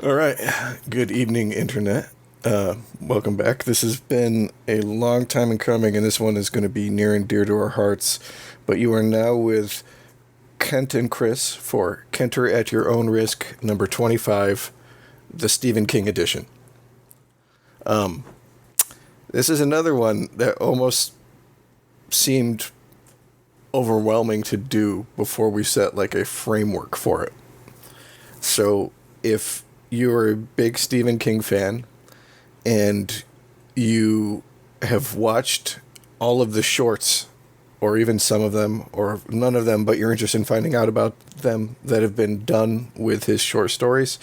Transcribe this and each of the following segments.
All right. Good evening, Internet. Welcome back. This has been a long time in coming, and this one is going to be near and dear to our hearts. But you are now with Kent and Chris for Kenter at Your Own Risk, number 25, the Stephen King edition. This is another one that almost seemed overwhelming to do before we set like a framework for it. So if you're a big Stephen King fan and you have watched all of the shorts, or even some of them, or none of them, but you're interested in finding out about them that have been done with his short stories,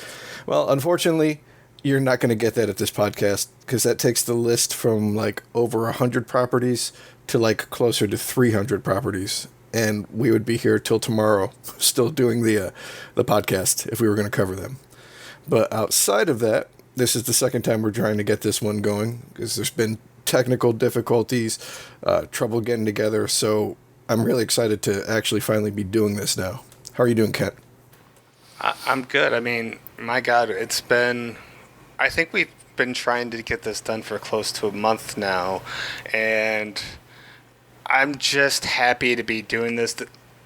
well, unfortunately, you're not going to get that at this podcast, because that takes the list from like over 100 properties to like closer to 300 properties. And we would be here till tomorrow still doing the podcast if we were going to cover them. But outside of that, this is the second time we're trying to get this one going, because there's been technical difficulties, trouble getting together. So I'm really excited to actually finally be doing this now. How are you doing, Kent? I'm good. I mean, my God, I think we've been trying to get this done for close to a month now, and I'm just happy to be doing this.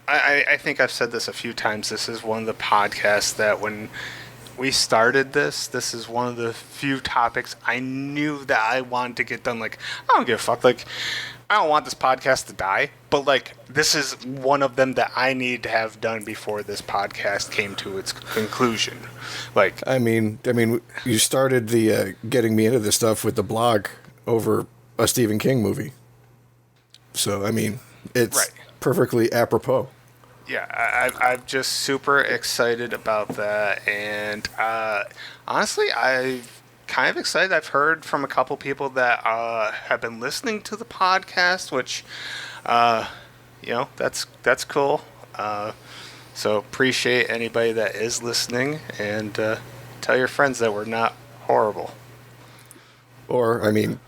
I think I've said this a few times. This is one of the podcasts that when we started this is one of the few topics I knew that I wanted to get done. Like, I don't give a fuck. Like, I don't want this podcast to die, but like, this is one of them that I need to have done before this podcast came to its conclusion. Like, I mean, you started the getting me into this stuff with the blog over a Stephen King movie. So, I mean, it's right. Perfectly apropos. Yeah, I'm just super excited about that, and honestly, I'm kind of excited. I've heard from a couple people that have been listening to the podcast, which, that's cool. So appreciate anybody that is listening, and tell your friends that we're not horrible. Or, I mean,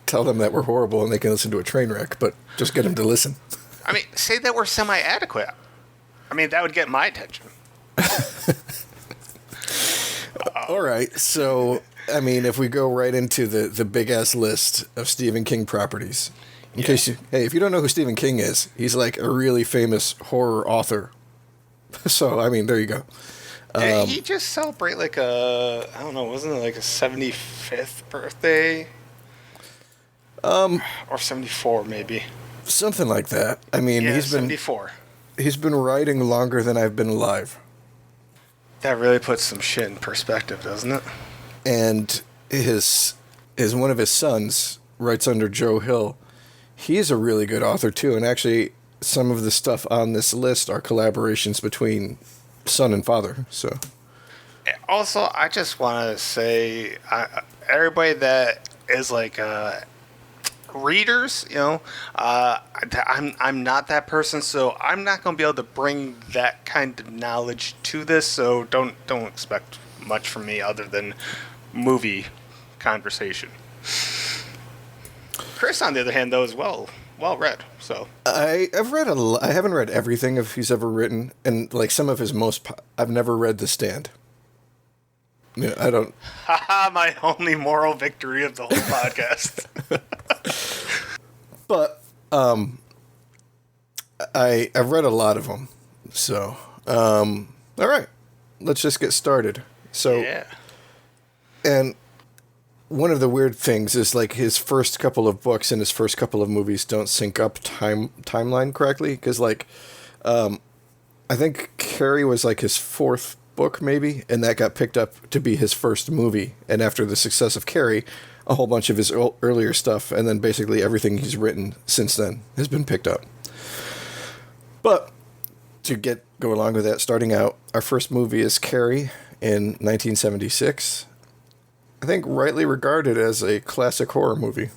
tell them that we're horrible and they can listen to a train wreck, but just get them to listen. I mean, say that we're semi-adequate. I mean, that would get my attention. All right. So, I mean, if we go right into the big-ass list of Stephen King properties. If you don't know who Stephen King is, he's like a really famous horror author. So, I mean, there you go. He just celebrated like wasn't it like a 75th birthday? Or 74 maybe. Something like that. I mean, he's been 74. He's been writing longer than I've been alive. That really puts some shit in perspective, doesn't it? And his one of his sons writes under Joe Hill. He's a really good author too, and actually some of the stuff on this list are collaborations between son and father. So also, I just want to say everybody that is like readers, I'm not that person, so I'm not going to be able to bring that kind of knowledge to this, so don't expect much from me other than movie conversation. Chris, on the other hand, though, is well read, so. I've read I haven't read everything if he's ever written, and like some of his I've never read The Stand. Yeah, I don't. Haha, my only moral victory of the whole podcast. But I've read a lot of them. So, all right, let's just get started. So, yeah. And one of the weird things is like his first couple of books and his first couple of movies don't sync up timeline correctly, because like I think Carrie was like his fourth book maybe, and that got picked up to be his first movie, and after the success of Carrie, a whole bunch of his earlier stuff, and then basically everything he's written since then has been picked up. But to go along with that, starting out, our first movie is Carrie in 1976. I think rightly regarded as a classic horror movie.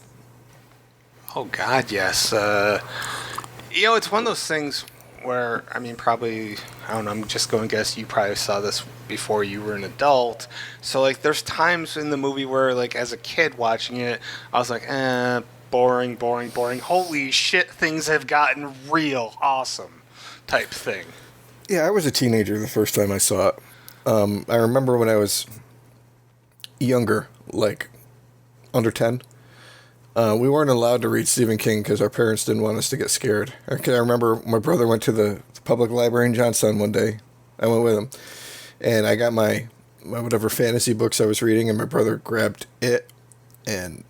Oh God, yes. It's one of those things where, I mean, probably, I don't know, I'm just going to guess you probably saw this before you were an adult. So, like, there's times in the movie where, like, as a kid watching it, I was like, boring. Holy shit, things have gotten real awesome type thing. Yeah, I was a teenager the first time I saw it. I remember when I was younger, like under 10, we weren't allowed to read Stephen King because our parents didn't want us to get scared. Okay, I remember my brother went to the public library in Johnstown one day. I went with him, and I got my whatever fantasy books I was reading, and my brother grabbed it and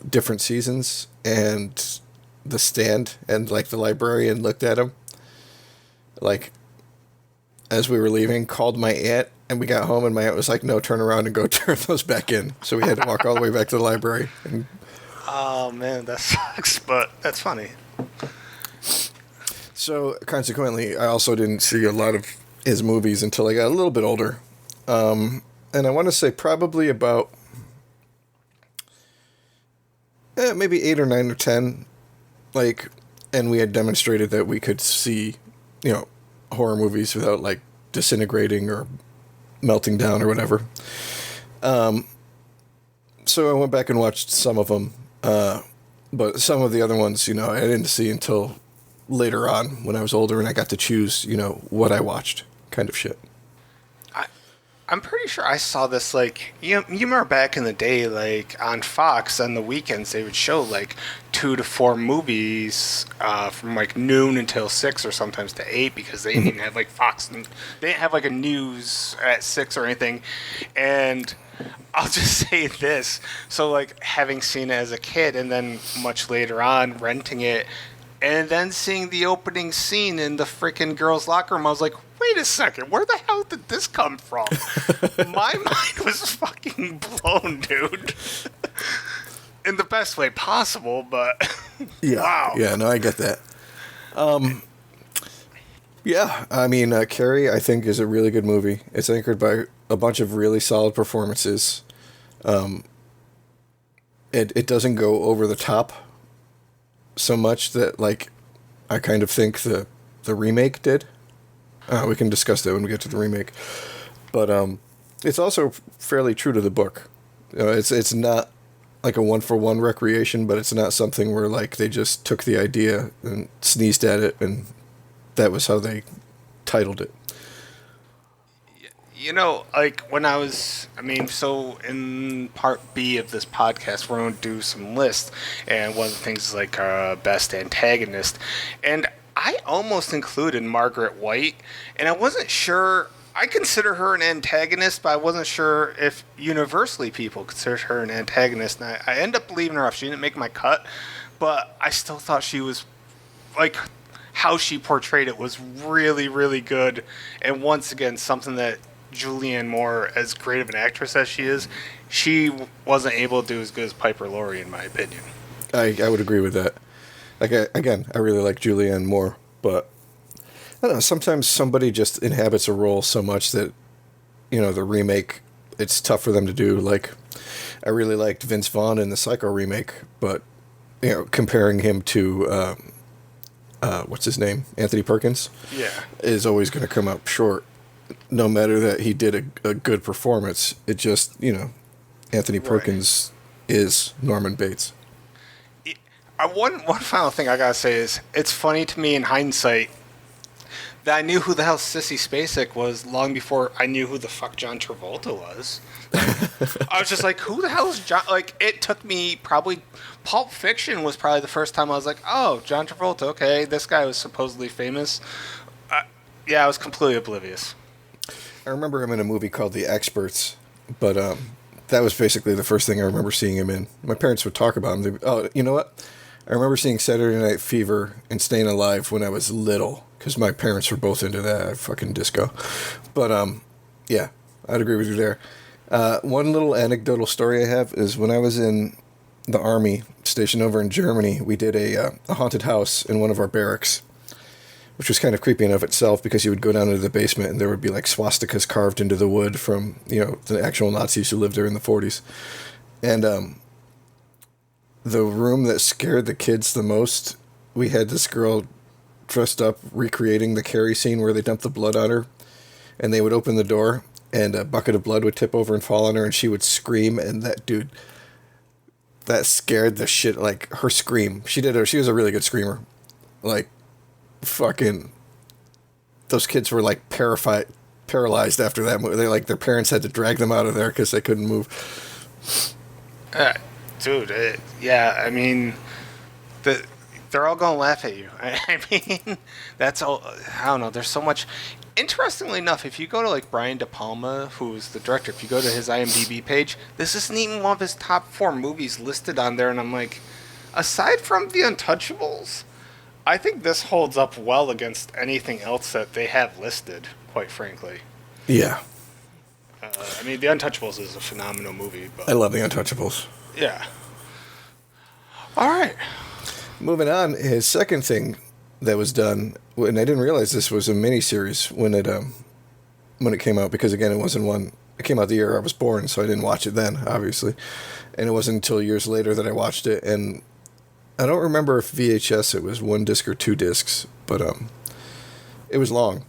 different seasons and The Stand, and like the librarian looked at him like as we were leaving, called my aunt, and we got home, and my aunt was like, no, turn around and go turn those back in. So we had to walk all the way back to the library. And Oh man, that sucks, but that's funny. so consequently, I also didn't see a lot of his movies until I got a little bit older. And I want to say probably about maybe 8 or 9 or 10, like, and we had demonstrated that we could see, horror movies without like disintegrating or melting down or whatever. So I went back and watched some of them, but some of the other ones, I didn't see until later on when I was older and I got to choose, what I watched, kind of shit. I'm pretty sure I saw this, like, you remember back in the day, like, on Fox, on the weekends, they would show, like, 2 to 4 movies from, like, noon until 6 or sometimes to 8 because they didn't have, like, Fox. And they didn't have, like, a news at 6 or anything. And I'll just say this. So, like, having seen it as a kid and then much later on renting it and then seeing the opening scene in the freaking girls' locker room, I was like, wait a second, where the hell did this come from? My mind was fucking blown, dude. In the best way possible, but Yeah. wow. Yeah, no, I get that. Yeah, I mean, Carrie, I think, is a really good movie. It's anchored by a bunch of really solid performances. It doesn't go over the top so much that, like, I kind of think the remake did. We can discuss that when we get to the remake. But it's also fairly true to the book. It's not like a one-for-one recreation, but it's not something where, like, they just took the idea and sneezed at it, and that was how they titled it. Like when so in part B of this podcast, we're going to do some lists, and one of the things is like best antagonist. And I almost included Margaret White, and I wasn't sure. I consider her an antagonist, but I wasn't sure if universally people consider her an antagonist. And I ended up leaving her off. She didn't make my cut, but I still thought she was, like, how she portrayed it was really, really good. And once again, something that Julianne Moore, as great of an actress as she is, she wasn't able to do as good as Piper Laurie, in my opinion. I would agree with that. Like, I really like Julianne Moore, but I don't know, sometimes somebody just inhabits a role so much that, the remake, it's tough for them to do. Like, I really liked Vince Vaughn in the Psycho remake, but, comparing him to, what's his name? Anthony Perkins? Yeah. Is always going to come up short. No matter that he did a good performance, it just, Anthony Perkins is Norman Bates. One final thing I gotta say is, it's funny to me in hindsight that I knew who the hell Sissy Spacek was long before I knew who the fuck John Travolta was. I was just like, who the hell is John? Like, it took me probably... Pulp Fiction was probably the first time I was like, oh, John Travolta, okay, this guy was supposedly famous. Yeah, I was completely oblivious. I remember him in a movie called The Experts, but that was basically the first thing I remember seeing him in. My parents would talk about him. You know what? I remember seeing Saturday Night Fever and Staying Alive when I was little, because my parents were both into that fucking disco. But, yeah, I'd agree with you there. One little anecdotal story I have is when I was in the Army, stationed over in Germany, we did a haunted house in one of our barracks, which was kind of creepy in of itself because you would go down into the basement and there would be like swastikas carved into the wood from, the actual Nazis who lived there in the 40s. And the room that scared the kids the most, we had this girl dressed up recreating the Carrie scene where they dumped the blood on her, and they would open the door and a bucket of blood would tip over and fall on her and she would scream, and that scared the shit, like, her scream. She was a really good screamer. Like, fucking, those kids were like paralyzed after that movie. They like their parents had to drag them out of there because they couldn't move. Dude, yeah, I mean, they're all gonna laugh at you. I mean, that's all. I don't know. There's so much. Interestingly enough, if you go to like Brian De Palma, who's the director, if you go to his IMDb page, this isn't even one of his top 4 movies listed on there, and I'm like, aside from The Untouchables, I think this holds up well against anything else that they have listed, quite frankly. Yeah. I mean, The Untouchables is a phenomenal movie. But I love The Untouchables. yeah. All right. Moving on, his second thing that was done, and I didn't realize this was a miniseries when it came out, because again, it wasn't one. It came out the year I was born, so I didn't watch it then, obviously, and it wasn't until years later that I watched it. And I don't remember if VHS it was 1 disc or 2 discs, but it was long,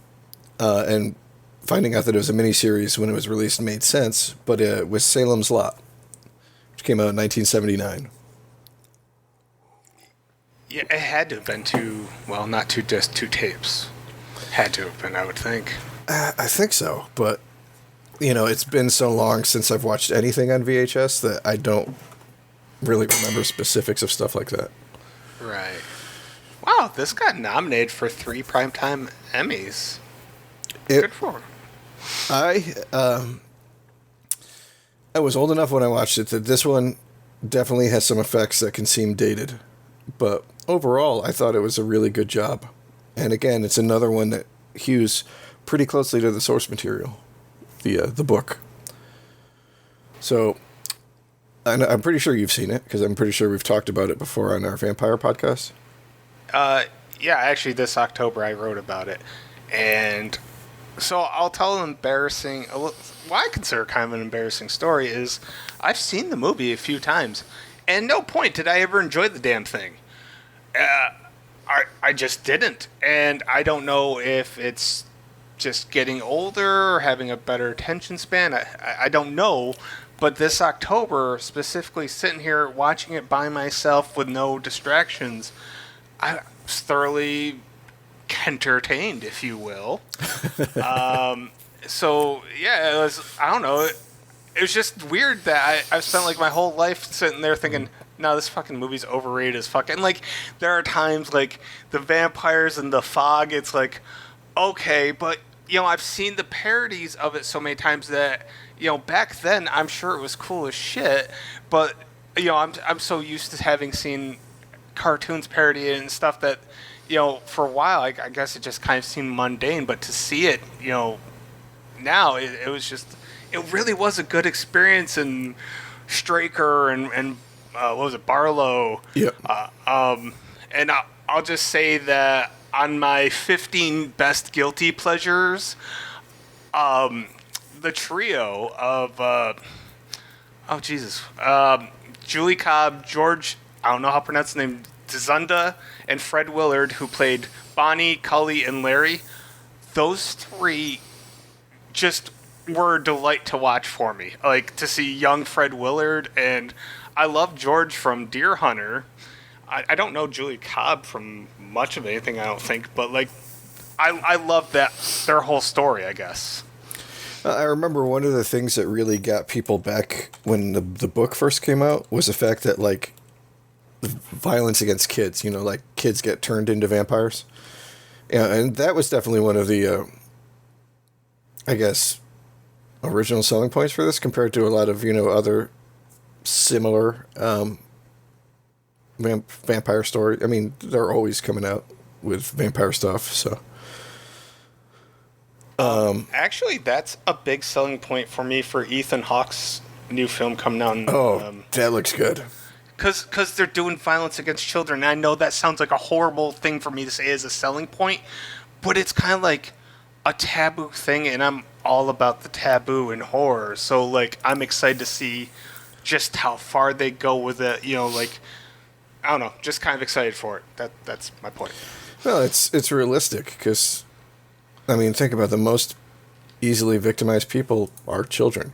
and finding out that it was a miniseries when it was released made sense. But it was Salem's Lot, which came out in 1979. Yeah, it had to have been 2. Well, not 2 discs, 2 tapes. Had to have been, I would think. I think so, but it's been so long since I've watched anything on VHS that I don't really remember specifics of stuff like that. Right. Wow, this got nominated for 3 Primetime Emmys. Good for him. I was old enough when I watched it that this one definitely has some effects that can seem dated, but overall, I thought it was a really good job. And again, it's another one that hews pretty closely to the source material, the book. So, I'm pretty sure you've seen it, because I'm pretty sure we've talked about it before on our vampire podcast. Yeah, actually, this October I wrote about it. And so I'll tell an embarrassing, what I consider kind of an embarrassing story is I've seen the movie a few times, and no point did I ever enjoy the damn thing. I just didn't, and I don't know if it's just getting older or having a better attention span. I don't know, but this October, specifically sitting here watching it by myself with no distractions, I was thoroughly entertained, if you will. So yeah, it was. I don't know. It was just weird that I've spent like my whole life sitting there thinking, no, this fucking movie's overrated as fuck. And like, there are times like the vampires and the fog. It's like, okay, but I've seen the parodies of it so many times that back then I'm sure it was cool as shit. But I'm so used to having seen cartoons parody it and stuff that for a while I guess it just kind of seemed mundane. But to see it now it was just, it really was a good experience. And Straker and what was it, Barlow? Yeah. And I'll just say that on my 15 best guilty pleasures, the trio of Julie Cobb, George, I don't know how to pronounce the name, Dzunda, and Fred Willard, who played Bonnie, Cully, and Larry. Those 3 just were a delight to watch for me. Like, to see young Fred Willard, and I love George from Deer Hunter. I don't know Julie Cobb from much of anything, I don't think, but like, I love their whole story, I guess. I remember one of the things that really got people back when the book first came out was the fact that like the violence against kids, like kids get turned into vampires. Yeah, and that was definitely one of the, I guess, original selling points for this compared to a lot of, other similar vampire story. I mean, they're always coming out with vampire stuff, so. Actually, that's a big selling point for me for Ethan Hawke's new film coming out. That looks good. Because they're doing violence against children. And I know that sounds like a horrible thing for me to say as a selling point, but it's kind of like a taboo thing, and I'm all about the taboo and horror. So, like, I'm excited to see just how far they go with it. Like, I don't know, just kind of excited for it. That's my point. Well, it's realistic because, I mean, think about the most easily victimized people are children.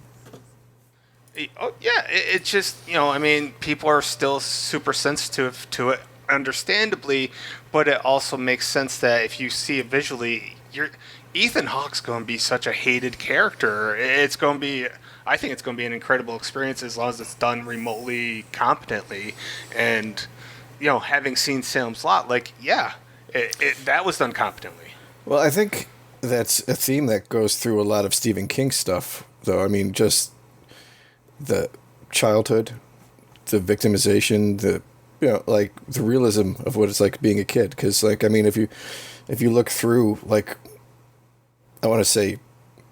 Oh, yeah, it's just, I mean, people are still super sensitive to it, understandably, but it also makes sense that if you see it visually, Ethan Hawke's going to be such a hated character. I think it's going to be an incredible experience as long as it's done remotely competently. And, having seen Salem's Lot, that was done competently. Well, I think that's a theme that goes through a lot of Stephen King stuff, though. I mean, just the childhood, the victimization, the realism of what it's like being a kid. Because, if you look through, I want to say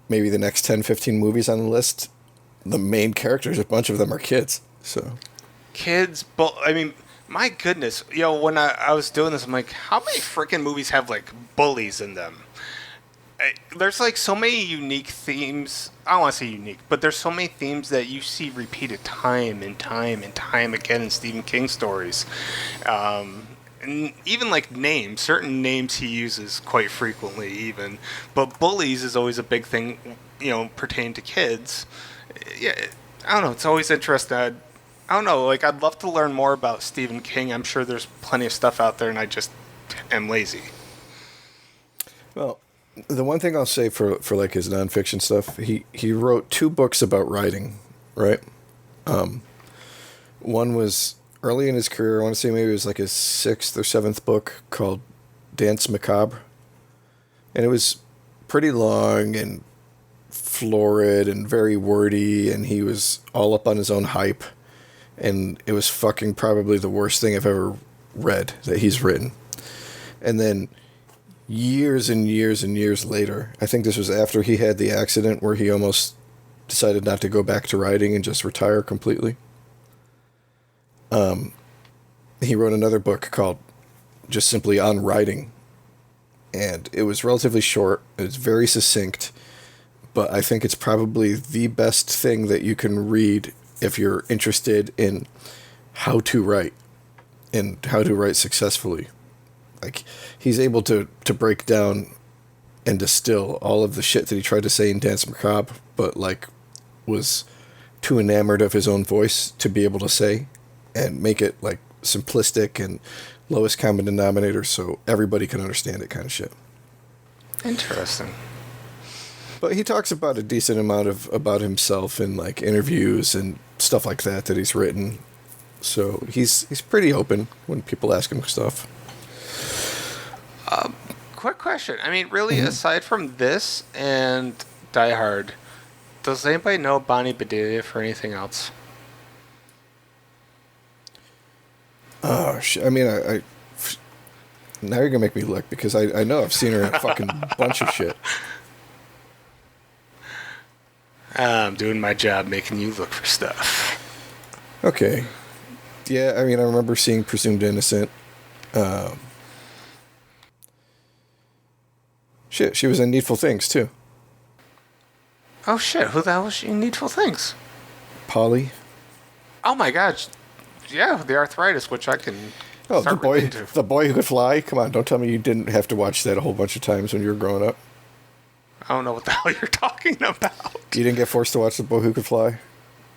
maybe the next 10, 15 movies on the list, the main characters, a bunch of them are kids. So kids, but my goodness, when I was doing this, I'm like, how many freaking movies have bullies in them? There's so many unique themes. I don't want to say unique, but there's so many themes that you see repeated time and time and time again in Stephen King stories. And even names, certain names he uses quite frequently even. But bullies is always a big thing, pertaining to kids. Yeah, I don't know. It's always interesting. I don't know. I'd love to learn more about Stephen King. I'm sure there's plenty of stuff out there, and I just am lazy. Well, the one thing I'll say for his nonfiction stuff, he wrote 2 books about writing, right? One was early in his career. I want to say maybe it was his 6th or 7th book called Dance Macabre, and it was pretty long and florid and very wordy, and he was all up on his own hype, and it was fucking probably the worst thing I've ever read that he's written. And then years and years and years later, I think this was after he had the accident where he almost decided not to go back to writing and just retire completely. He wrote another book called just simply On Writing, and it was relatively short. It was very succinct, but I think it's probably the best thing that you can read if you're interested in how to write and how to write successfully. He's able to break down and distill all of the shit that he tried to say in Dance Macabre, but was too enamored of his own voice to be able to say, and make it simplistic and lowest common denominator so everybody can understand it, kind of shit. Interesting. But he talks about a decent amount about himself in interviews and stuff like that he's written. So he's pretty open when people ask him stuff. Quick question. Really, aside from this and Die Hard, does anybody know Bonnie Bedelia for anything else? Oh, shit. I now you're going to make me look, because I know I've seen her in a fucking bunch of shit. I'm doing my job making you look for stuff. Okay. Yeah, I remember seeing Presumed Innocent. Shit, she was in Needful Things, too. Oh, shit. Who the hell was she in Needful Things? Polly. Oh, my God. Yeah, the arthritis, which I can... Oh, the boy who could fly? Come on, don't tell me you didn't have to watch that a whole bunch of times when you were growing up. I don't know what the hell you're talking about. You didn't get forced to watch The Boy Who Could Fly?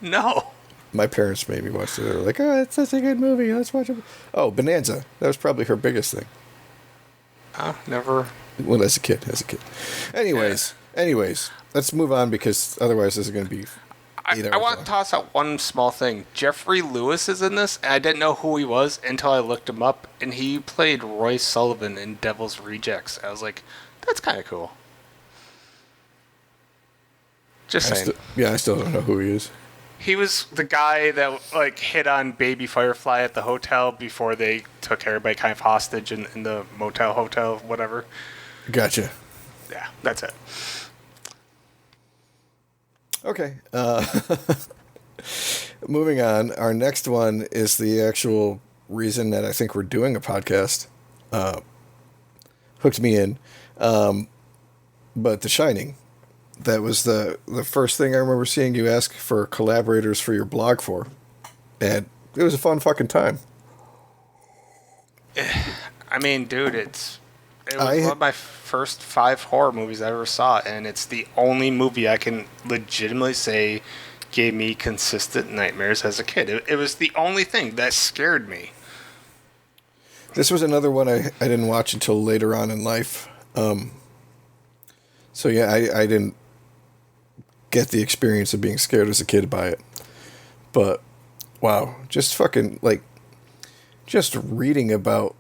No. My parents made me watch it. They were like, oh, it's such a good movie. Let's watch it. Oh, Bonanza. That was probably her biggest thing. Never. Well, as a kid. Anyways, let's move on, because otherwise this is going to be... I want to toss out one small thing. Jeffrey Lewis is in this, and I didn't know who he was until I looked him up, and he played Roy Sullivan in Devil's Rejects. I was like, that's kind of cool. Just saying. I still don't know who he is. He was the guy that hit on Baby Firefly at the hotel before they took everybody kind of hostage in the hotel, whatever. Gotcha. Yeah, that's it. Okay. Moving on. Our next one is the actual reason that I think we're doing a podcast. Hooked me in. But The Shining. That was the first thing I remember seeing you ask for collaborators for your blog for. And it was a fun fucking time. Dude, it was one of my first 5 horror movies I ever saw, and it's the only movie I can legitimately say gave me consistent nightmares as a kid. It was the only thing that scared me. This was another one I didn't watch until later on in life. So yeah, I didn't get the experience of being scared as a kid by it. But wow, just fucking like just reading about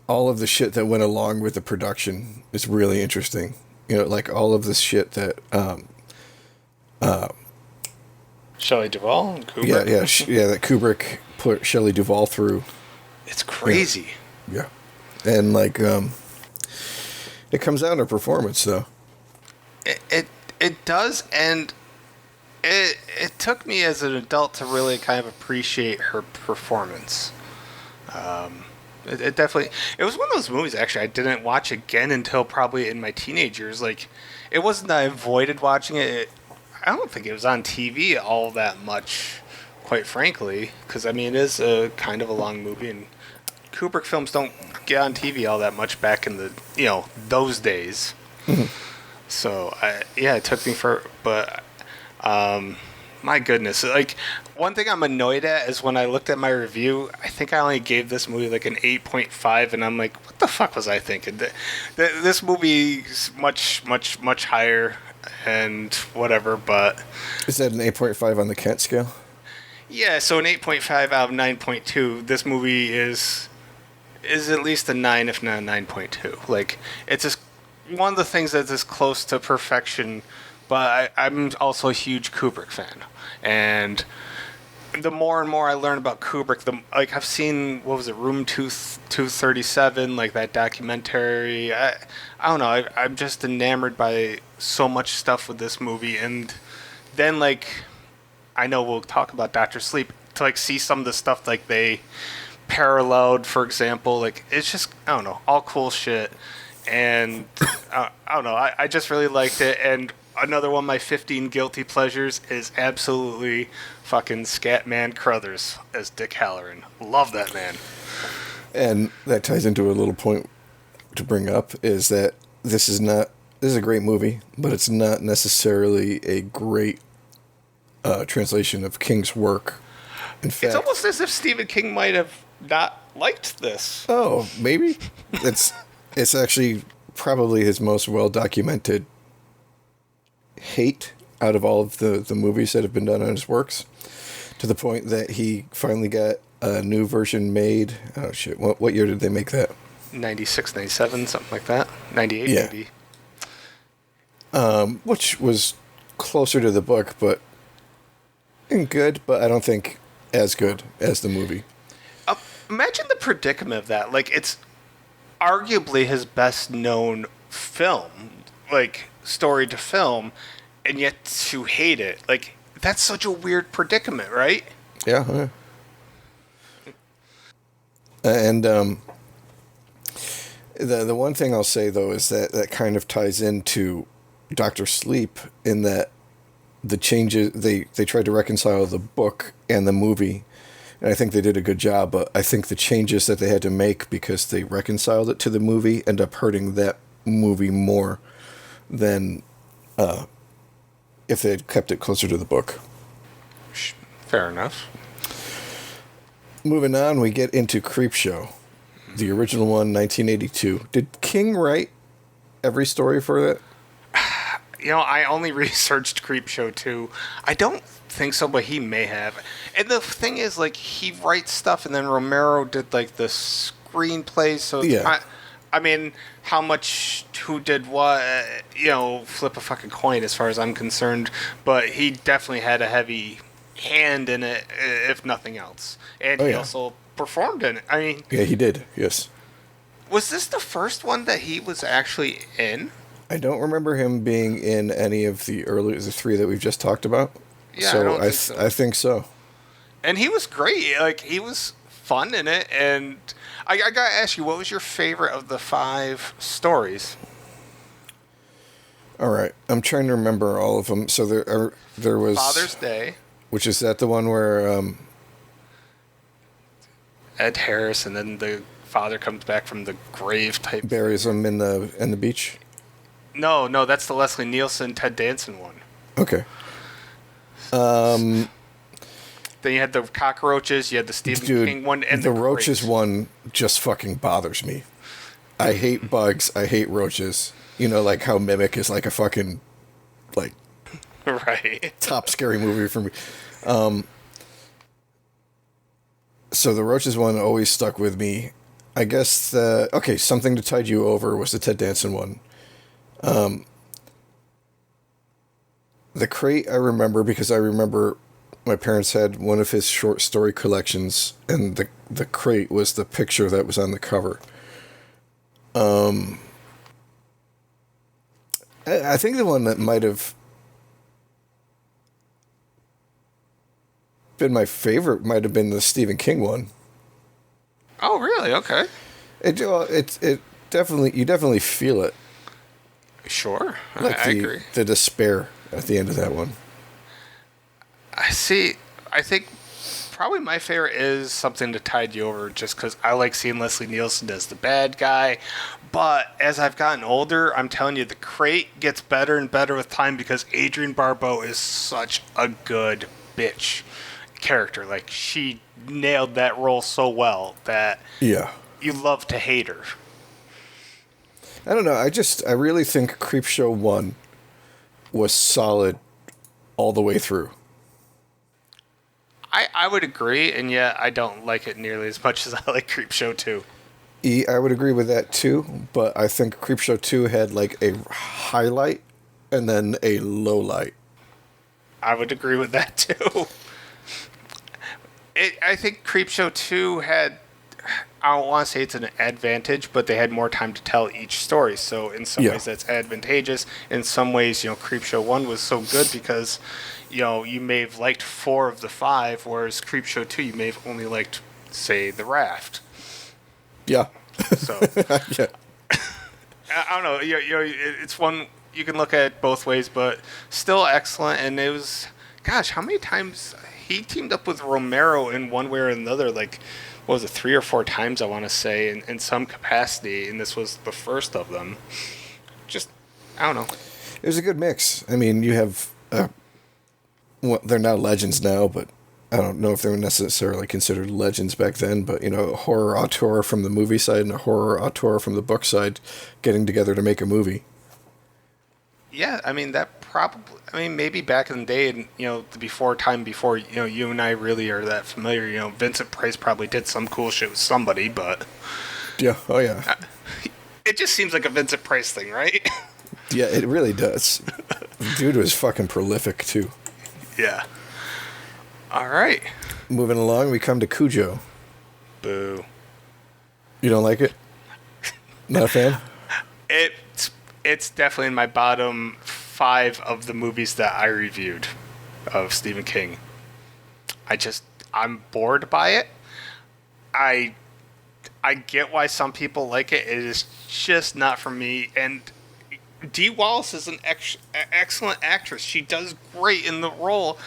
all of the shit that went along with the production is really interesting. You know, like all of this shit that Shelley Duvall and Kubrick. that Kubrick put Shelley Duvall through. It's crazy. Yeah. And like it comes out in her performance though. It does, and it took me as an adult to really kind of appreciate her performance. It definitely, it was one of those movies actually I didn't watch again until probably in my teenage years. Like, it wasn't that I avoided watching it. I don't think it was on TV all that much, quite frankly, because I mean it is a kind of a long movie, and Kubrick films don't get on TV all that much back in the those days. So it took me but my goodness, like one thing I'm annoyed at is when I looked at my review, I think I only gave this movie like an 8.5, and I'm like, what the fuck was I thinking? This movie's much higher and whatever, but is that an 8.5 on the Kent scale? Yeah, so an 8.5 out of 9.2. This movie is at least a 9, if not a 9.2. Like, it's just one of the things that's as close to perfection, but I'm also a huge Kubrick fan. And the more and more I learn about Kubrick, I've seen, what was it, Room 237, like that documentary. I don't know, I'm just enamored by so much stuff with this movie. And then, like, I know we'll talk about Dr. Sleep, to, like, see some of the stuff, like, they paralleled, for example. Like, it's just, I don't know, all cool shit. And I don't know, I just really liked it. And another one of my 15 guilty pleasures is absolutely fucking Scatman Crothers as Dick Halloran. Love that man. And that ties into a little point to bring up, is that this is a great movie, but it's not necessarily a great translation of King's work. In fact, it's almost as if Stephen King might have not liked this. Oh, maybe. It's actually probably his most well-documented hate out of all of the movies that have been done on his works, to the point that he finally got a new version made. Oh, shit. What year did they make that? 96, 97, something like that. 98, yeah. maybe. Which was closer to the book, but good, but I don't think as good as the movie. Imagine the predicament of that. Like, it's arguably his best known film, like, story to film, and yet to hate it. Like, that's such a weird predicament, right? Yeah. And the one thing I'll say, though, is that kind of ties into Dr. Sleep, in that the changes, they tried to reconcile the book and the movie, and I think they did a good job, but I think the changes that they had to make because they reconciled it to the movie end up hurting that movie more than if they had kept it closer to the book. Fair enough. Moving on, we get into Creepshow, the original one, 1982. Did King write every story for that? I only researched Creepshow 2. I don't think so, but he may have. And the thing is, like, he writes stuff, and then Romero did, like, the screenplay, so it's not, I mean, how much, who did what, flip a fucking coin as far as I'm concerned, but he definitely had a heavy hand in it, if nothing else. And he also performed in it. I mean... Yeah, he did, yes. Was this the first one that he was actually in? I don't remember him being in any of the three that we've just talked about. Yeah, so I think so. And he was great. Like, he was fun in it. And I gotta ask you, what was your favorite of the 5 stories? All right, I'm trying to remember all of them. So there was Father's Day, which is that the one where Ed Harris, and then the father comes back from the grave type, buries him in the beach. No, that's the Leslie Nielsen, Ted Danson one. Okay. Then you had the cockroaches, you had the Stephen King one, and the roaches one just fucking bothers me. I hate bugs. I hate roaches. You know, like how Mimic is like a fucking, like, Right. top scary movie for me. So the Roaches one always stuck with me. I guess Something to Tide You Over was the Ted Danson one. The Crate I remember because I remember my parents had one of his short story collections, and the crate was the picture that was on the cover. I think the one that might have been my favorite might have been the Stephen King one. Oh, really? Okay. It definitely, you definitely feel it. Sure. Like I agree. the despair at the end of that one. I see. I think probably my favorite is Something to Tide You Over, just because I like seeing Leslie Nielsen as the bad guy. But as I've gotten older, I'm telling you, the Crate gets better and better with time because Adrienne Barbeau is such a good bitch character. Like, she nailed that role so well that Yeah. you love to hate her. I don't know. I really think Creepshow 1 was solid all the way through. I would agree, and yet I don't like it nearly as much as I like Creepshow 2. I would agree with that too, but I think Creepshow 2 had like a highlight and then a low light. I would agree with that too. I think Creepshow 2 had, I don't want to say it's an advantage, but they had more time to tell each story. So in some ways that's advantageous. In some ways, Creepshow 1 was so good because, you may have liked 4 of the 5, whereas Creepshow 2 you may have only liked, say, The Raft. Yeah. So Yeah. I don't know. It's one you can look at both ways, but still excellent. And it was, gosh, how many times he teamed up with Romero in one way or another? Like, what was it, 3 or 4 times? I want to say in some capacity, and this was the first of them. Just, I don't know. It was a good mix. I mean, you have, they're now legends now, but I don't know if they were necessarily considered legends back then, but, a horror auteur from the movie side and a horror auteur from the book side getting together to make a movie. Yeah, I mean, maybe back in the day, and, the before, you and I really are that familiar, Vincent Price probably did some cool shit with somebody, but... Yeah, oh yeah. It just seems like a Vincent Price thing, right? Yeah, it really does. Dude was fucking prolific, too. Yeah. All right. Moving along, we come to Cujo. Boo. You don't like it? Not a fan? It's definitely in my bottom 5 of the movies that I reviewed of Stephen King. I'm bored by it. I get why some people like it. It is just not for me. And Dee Wallace is an excellent actress. She does great in the role.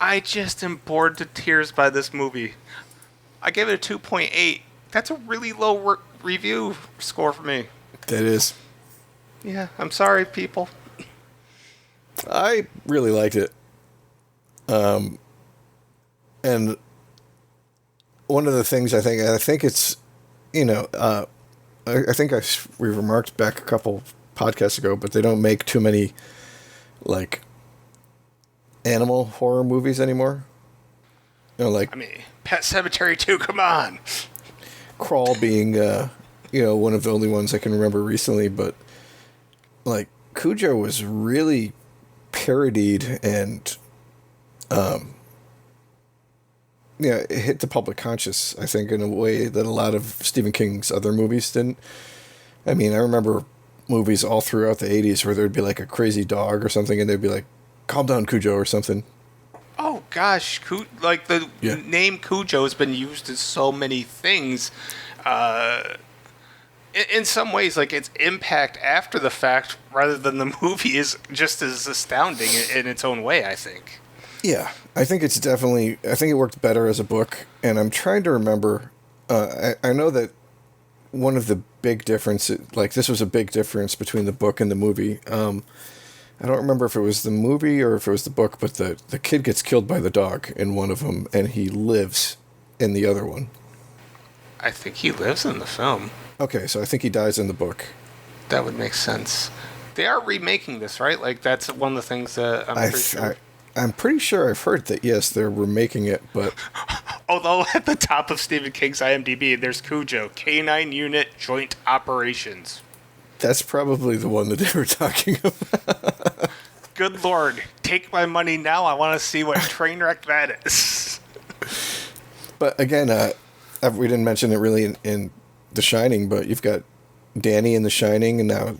I just am bored to tears by this movie. I gave it a 2.8. That's a really low review score for me. That is. Yeah, I'm sorry, people. I really liked it. And one of the things I think it's, I think we remarked back a couple podcasts ago, but they don't make too many, like, animal horror movies anymore. Pet Sematary 2, come on. Crawl being, one of the only ones I can remember recently, but, like, Cujo was really parodied and, it hit the public conscious, I think, in a way that a lot of Stephen King's other movies didn't. I mean, I remember movies all throughout the 80s where there'd be, like, a crazy dog or something, and they'd be like, calm down, Cujo, or something. Oh, gosh. The name Cujo has been used in so many things. In some ways, like, its impact after the fact rather than the movie is just as astounding in its own way, I think. Yeah, I think it worked better as a book, and I'm trying to remember, I know that one of the big differences, like, this was a big difference between the book and the movie. I don't remember if it was the movie or if it was the book, but the kid gets killed by the dog in one of them, and he lives in the other one. I think he lives in the film. Okay, so I think he dies in the book. That would make sense. They are remaking this, right? Like that's one of the things that I'm pretty sure. I'm pretty sure I've heard that, yes, they're remaking it, but... Although at the top of Stephen King's IMDb, there's Cujo, Canine Unit Joint Operations. That's probably the one that they were talking about. Good Lord, take my money now. I want to see what train wreck that is. But again, we didn't mention it really in The Shining, but you've got Danny in The Shining, and now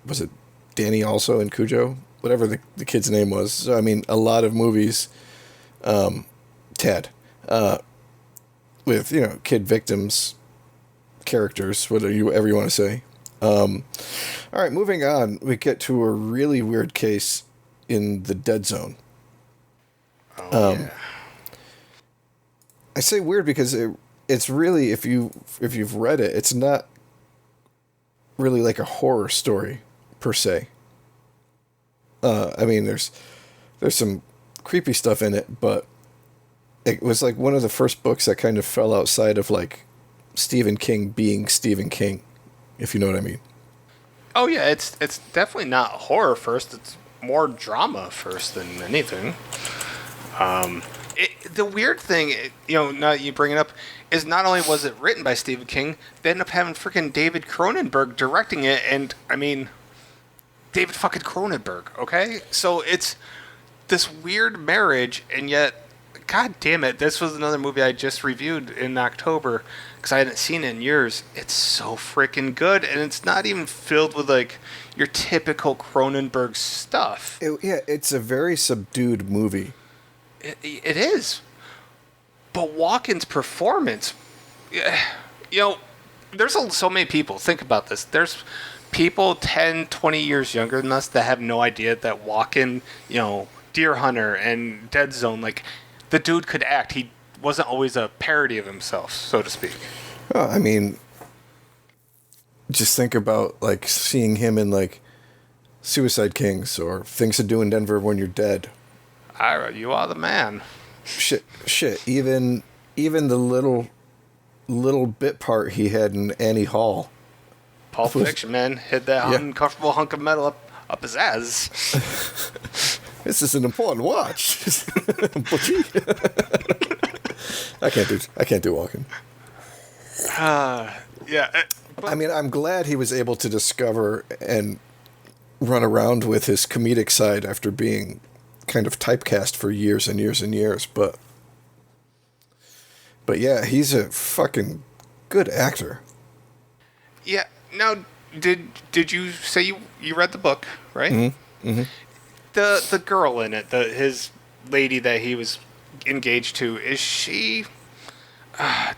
was it Danny also in Cujo? Whatever the kid's name was. So, I mean, a lot of movies, Ted, with, kid victims, characters, whatever you want to say. All right, moving on, we get to a really weird case in the Dead Zone. Yeah. I say weird because it's really, if you've read it, it's not really like a horror story per se. I mean, there's some creepy stuff in it, but it was like one of the first books that kind of fell outside of like Stephen King being Stephen King, if you know what I mean. Oh yeah, it's definitely not horror first. It's more drama first than anything. The weird thing, now that you bring it up, is not only was it written by Stephen King, they ended up having freaking David Cronenberg directing it, and I mean, David fucking Cronenberg, okay? So it's this weird marriage, and yet, god damn it, this was another movie I just reviewed in October, because I hadn't seen it in years. It's so freaking good, and it's not even filled with, like, your typical Cronenberg stuff. It's a very subdued movie. It is. But Walken's performance, there's so many people. Think about this. There's people 10, 20 years younger than us that have no idea that Walken, Deer Hunter and Dead Zone, like, the dude could act. He wasn't always a parody of himself, so to speak. Well, I mean, just think about, like, seeing him in, like, Suicide Kings or Things to Do in Denver When You're Dead. Ira, you are the man. Shit. Even the little bit part he had in Annie Hall. Pulp Fiction, man. Hit that uncomfortable hunk of metal up his ass. This is an important watch. I can't do Walken. Yeah. I mean, I'm glad he was able to discover and run around with his comedic side after being kind of typecast for years and years and years, but yeah, he's a fucking good actor. Yeah. Now, did you say you read the book, right? Mm-hmm. Mm-hmm. The girl in it, his lady that he was engaged to, is she?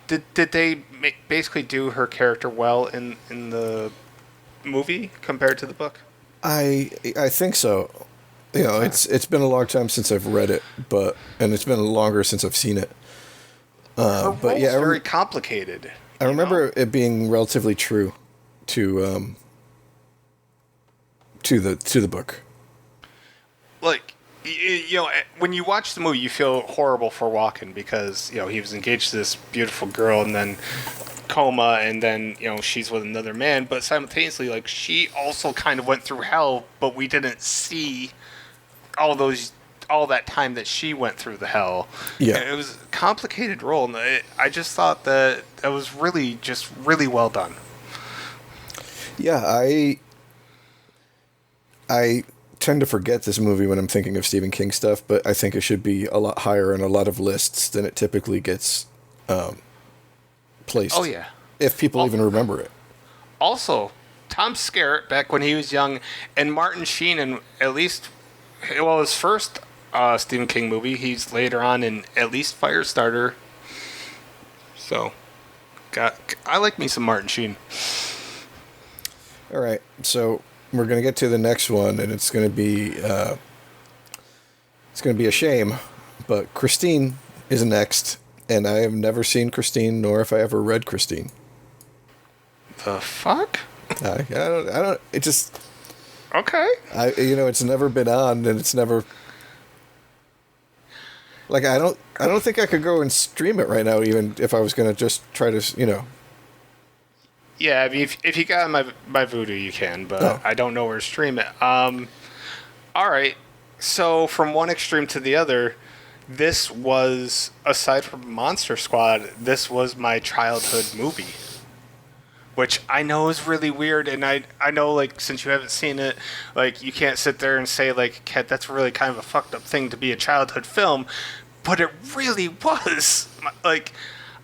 Did they basically do her character well in the movie compared to the book? I think so. It's been a long time since I've read it, and it's been longer since I've seen it. Her but role's yeah, very complicated. I remember it being relatively true to the book. Like, when you watch the movie, you feel horrible for Walken because he was engaged to this beautiful girl, and then coma, and then she's with another man. But simultaneously, like, she also kind of went through hell, but we didn't see all that time that she went through the hell. Yeah, and it was a complicated role, and I just thought that was really well done. Yeah, I tend to forget this movie when I'm thinking of Stephen King stuff, but I think it should be a lot higher on a lot of lists than it typically gets placed. Oh yeah, if people even remember it. Also, Tom Skerritt back when he was young, and Martin Sheen in his first Stephen King movie. He's later on in at least Firestarter. So, I like me some Martin Sheen. All right, so we're gonna get to the next one, and it's gonna be a shame, but Christine is next, and I have never seen Christine, nor have I ever read Christine. The fuck? I don't. It just. Okay. It's never been on, and it's never. Like, I don't think I could go and stream it right now, even if I was gonna just try to, Yeah, I mean, if you got my Voodoo, you can, but Oh. I don't know where to stream it. All right. So from one extreme to the other, this was, aside from Monster Squad, this was my childhood movie, which I know is really weird. And I know, like, since you haven't seen it, like, you can't sit there and say, like, Kat, that's really kind of a fucked up thing to be a childhood film, but it really was. Like,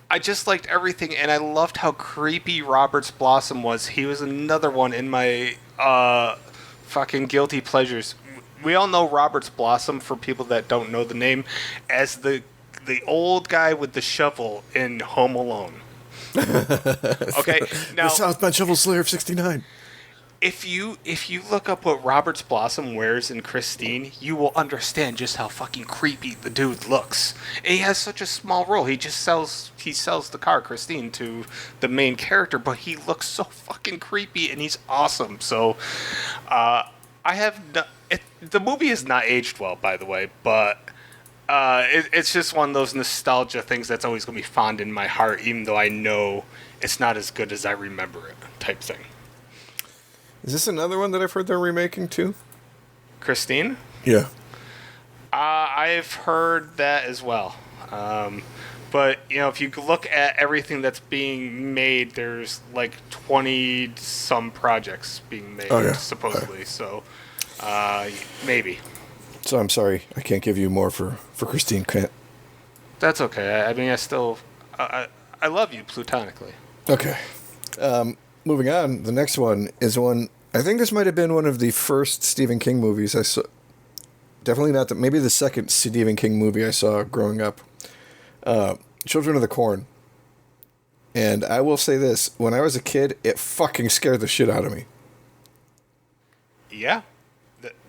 I just liked everything, and I loved how creepy Robert's Blossom was. He was another one in my fucking guilty pleasures. We all know Robert's Blossom, for people that don't know the name, as the old guy with the shovel in Home Alone. Okay, The now Southbound Shovel Slayer of '69. if you look up what Robert's Blossom wears in Christine, you will understand just how fucking creepy the dude looks. And he has such a small role. He sells the car Christine to the main character, but he looks so fucking creepy and he's awesome. So, the movie has not aged well, by the way, but it's just one of those nostalgia things that's always going to be fond in my heart, even though I know it's not as good as I remember it, type thing. Is this another one that I've heard they're remaking too? Christine? Yeah. I've heard that as well. But, you know, if you look at everything that's being made, there's like 20 some projects being made, supposedly. So, maybe. So I'm sorry, I can't give you more for Christine Kent. That's okay. I mean, I love you platonically. Okay. Moving on, the next one is one. I think this might have been one of the first Stephen King movies I saw. Definitely not maybe the second Stephen King movie I saw growing up. Children of the Corn. And I will say this: when I was a kid, it fucking scared the shit out of me. Yeah,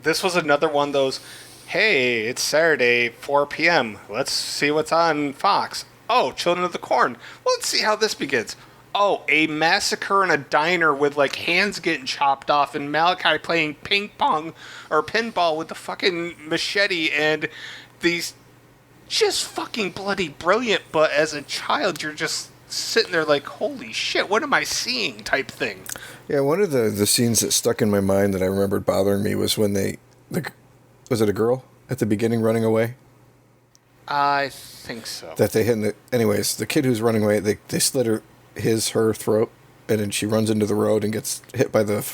this was another one of those. Hey, it's Saturday, 4 p.m. Let's see what's on Fox. Oh, Children of the Corn. Well, let's see how this begins. Oh, a massacre in a diner with, like, hands getting chopped off and Malachi playing ping pong or pinball with the fucking machete, and these just fucking bloody brilliant, but as a child, you're just sitting there like, holy shit, what am I seeing type thing. Yeah, one of the scenes that stuck in my mind that I remembered bothering me was when was it a girl at the beginning running away? I think so. That they hit anyways, the kid who's running away, they slit her throat, and then she runs into the road and gets hit by the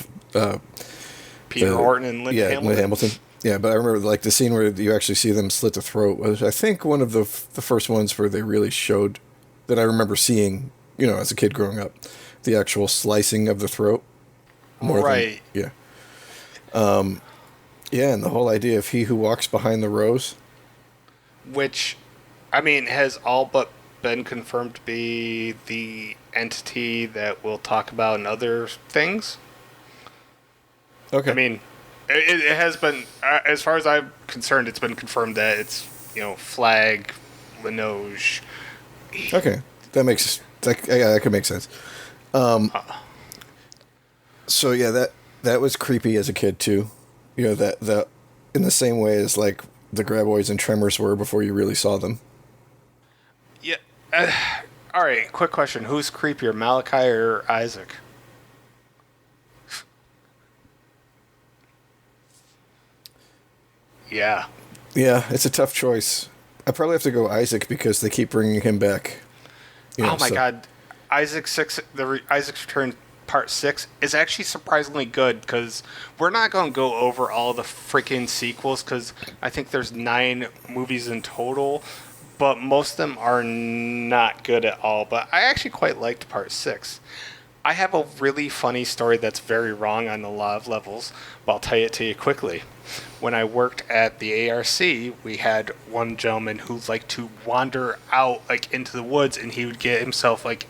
Peter Horton and Lynn Hamilton. Lynn Hamilton. Yeah, but I remember like the scene where you actually see them slit the throat was, I think, one of the first ones where they really showed that I remember seeing, you know, as a kid growing up, the actual slicing of the throat. Right. Yeah. Yeah, and the whole idea of he who walks behind the rose, which, I mean, has all but been confirmed to be the entity that we'll talk about in other things. Okay. I mean, it has been, as far as I'm concerned, it's been confirmed that it's, you know, Flag, Linoge. Okay, that could make sense. So yeah, that was creepy as a kid too. You know, that in the same way as like the Graboids and Tremors were before you really saw them. Yeah. All right. Quick question: who's creepier, Malachi or Isaac? Yeah. Yeah, it's a tough choice. I probably have to go Isaac because they keep bringing him back. You know, oh my God, Isaac's Return Part 6 is actually surprisingly good, because we're not going to go over all the freaking sequels, because I think there's 9 movies in total, but most of them are not good at all. But I actually quite liked Part 6. I have a really funny story that's very wrong on a lot of levels, but I'll tell it to you quickly. When I worked at the ARC, we had one gentleman who liked to wander out like into the woods, and he would get himself like,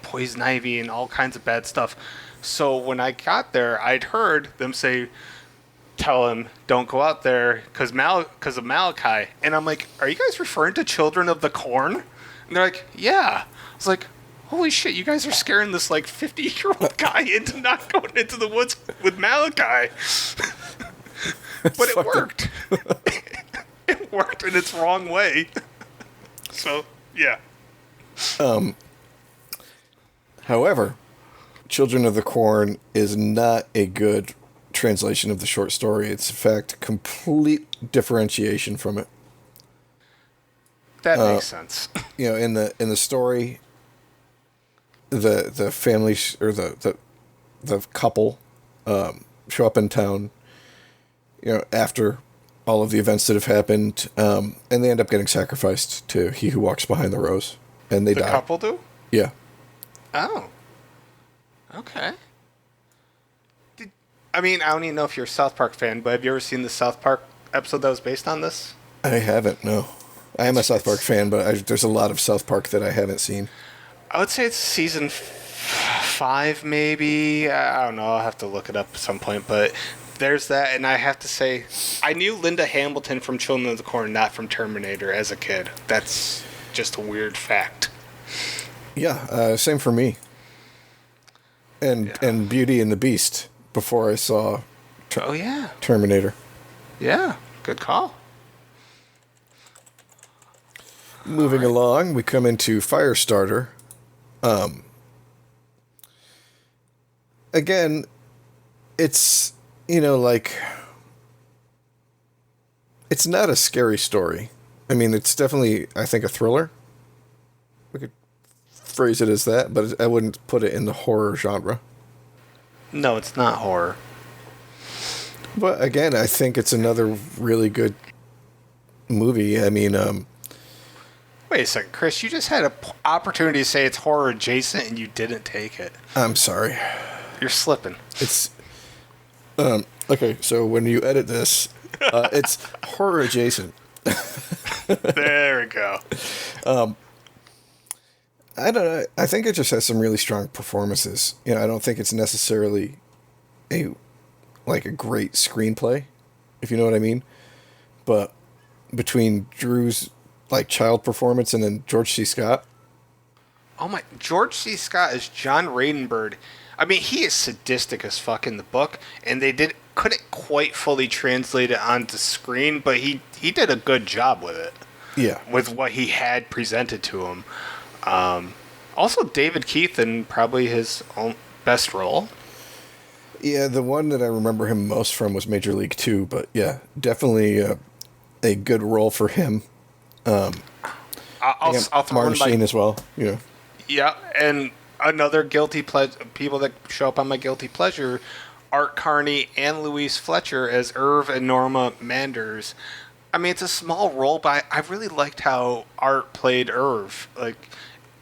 poison ivy and all kinds of bad stuff. So when I got there, I'd heard them say, "Tell him don't go out there because of Malachi." And I'm like, "Are you guys referring to Children of the Corn?" And they're like, "Yeah." I was like, holy shit, you guys are scaring this like 50-year-old guy into not going into the woods with Malachi. But it worked. It worked in its wrong way. So, yeah. However, Children of the Corn is not a good translation of the short story. It's, in fact, complete differentiation from it. That makes sense. You know, in the story, the family or the couple show up in town, you know, after all of the events that have happened, and they end up getting sacrificed to He Who Walks Behind the Rose, and they die. The couple do? Yeah. Oh. Okay. I don't even know if you're a South Park fan, but have you ever seen the South Park episode that was based on this? I haven't, no. I am a South Park fan, but there's a lot of South Park that I haven't seen. I would say it's season 5, maybe. I don't know. I'll have to look it up at some point, but there's that. And I have to say, I knew Linda Hamilton from Children of the Corn, not from Terminator as a kid. That's just a weird fact. Yeah, same for me. And Beauty and the Beast before I saw Terminator. Yeah, good call. Moving along, we come into Firestarter. Again, it's, you know, like, it's not a scary story. I mean, it's definitely, I think, a thriller. We could phrase it as that, but I wouldn't put it in the horror genre. No, it's not horror. But again, I think it's another really good movie. I mean, wait a second, Chris. You just had an opportunity to say it's horror adjacent, and you didn't take it. I'm sorry. You're slipping. It's okay. So when you edit this, it's horror adjacent. There we go. I don't know. I think it just has some really strong performances. You know, I don't think it's necessarily a great screenplay, if you know what I mean. But between Drew's child performance and then George C. Scott. Oh my! George C. Scott is John Radenberg. I mean, he is sadistic as fuck in the book, and they couldn't quite fully translate it onto screen, but he did a good job with it. Yeah. With what he had presented to him. Also, David Keith in probably his own best role. Yeah, the one that I remember him most from was Major League 2, but yeah, definitely a good role for him. I'll throw Martin Sheen as well. Yeah. Yeah, and another guilty pleasure, people that show up on my guilty pleasure, Art Carney and Louise Fletcher as Irv and Norma Manders. I mean, it's a small role, but I really liked how Art played Irv.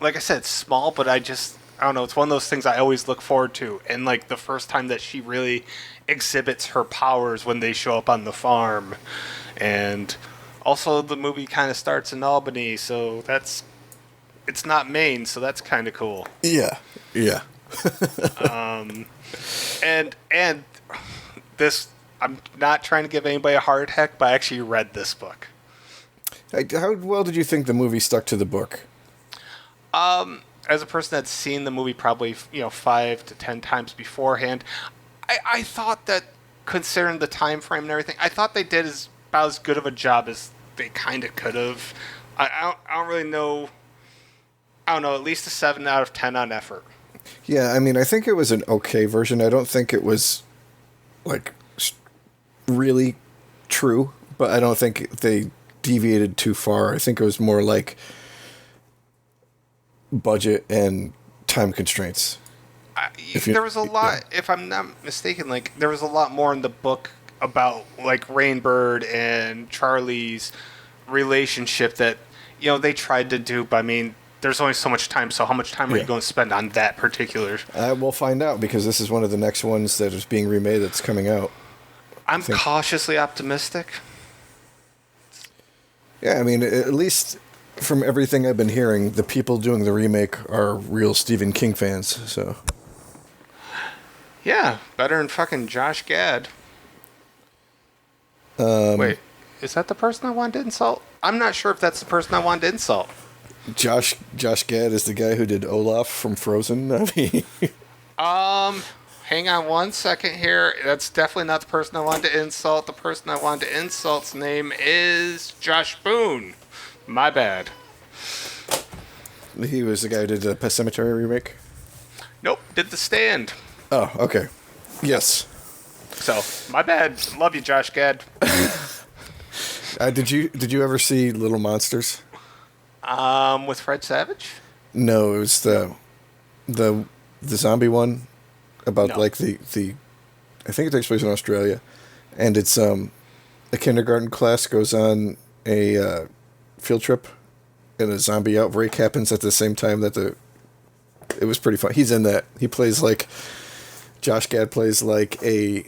Like I said, it's small, but I don't know. It's one of those things I always look forward to. And the first time that she really exhibits her powers when they show up on the farm. And also the movie kind of starts in Albany, so it's not Maine, so that's kind of cool. Yeah. Yeah. And this, I'm not trying to give anybody a heart attack, but I actually read this book. How well did you think the movie stuck to the book? As a person that's seen the movie probably 5 to 10 times beforehand, I thought that, considering the time frame and everything, I thought they did about as good of a job as they kind of could have. I don't really know. I don't know. At least a 7 out of 10 on effort. Yeah, I mean, I think it was an okay version. I don't think it was really true, but I don't think they deviated too far. I think it was more like budget and time constraints. There was a lot, if I'm not mistaken, there was a lot more in the book about Rainbird and Charlie's relationship that they tried to do, but I mean, there's only so much time, so how much time are you going to spend on that particular? We'll find out, because this is one of the next ones that is being remade that's coming out. I'm cautiously optimistic. Yeah, I mean, at least from everything I've been hearing, the people doing the remake are real Stephen King fans, so. Yeah, better than fucking Josh Gad. Wait, is that the person I wanted to insult? I'm not sure if that's the person I wanted to insult. Josh Gad is the guy who did Olaf from Frozen. I mean, hang on one second here. That's definitely not the person I wanted to insult. The person I wanted to insult's name is Josh Boone. My bad. He was the guy who did the Pet Sematary remake. Nope, did The Stand. Oh, okay. Yes. So, my bad. Love you, Josh Gad. Did you ever see Little Monsters? With Fred Savage? No, it was the the zombie one about No. like the I think it takes place in Australia, and it's a kindergarten class goes on a field trip, and a zombie outbreak happens at the same time that the. It was pretty fun. He's in that. He plays like Josh Gad plays like a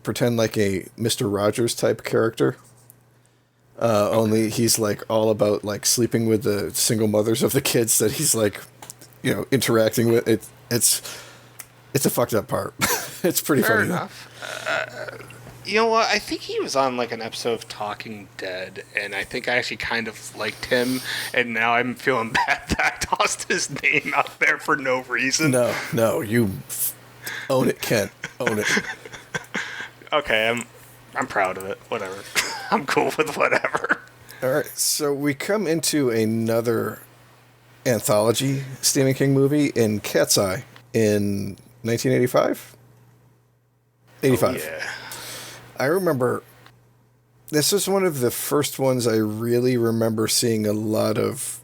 pretend like a Mister Rogers type character. Only he's like all about like sleeping with the single mothers of the kids that he's like, interacting with. It's a fucked up part. It's pretty Fair funny. enough. You know what? I think he was on like an episode of Talking Dead, and I think I actually kind of liked him, and now I'm feeling bad that I tossed his name out there for no reason. No, you own it, Kent. Own it. Okay, I'm proud of it. Whatever. I'm cool with whatever. All right, so we come into another anthology Stephen King movie in Cat's Eye in 1985. 85. Oh, yeah. I remember this was one of the first ones I really remember seeing a lot of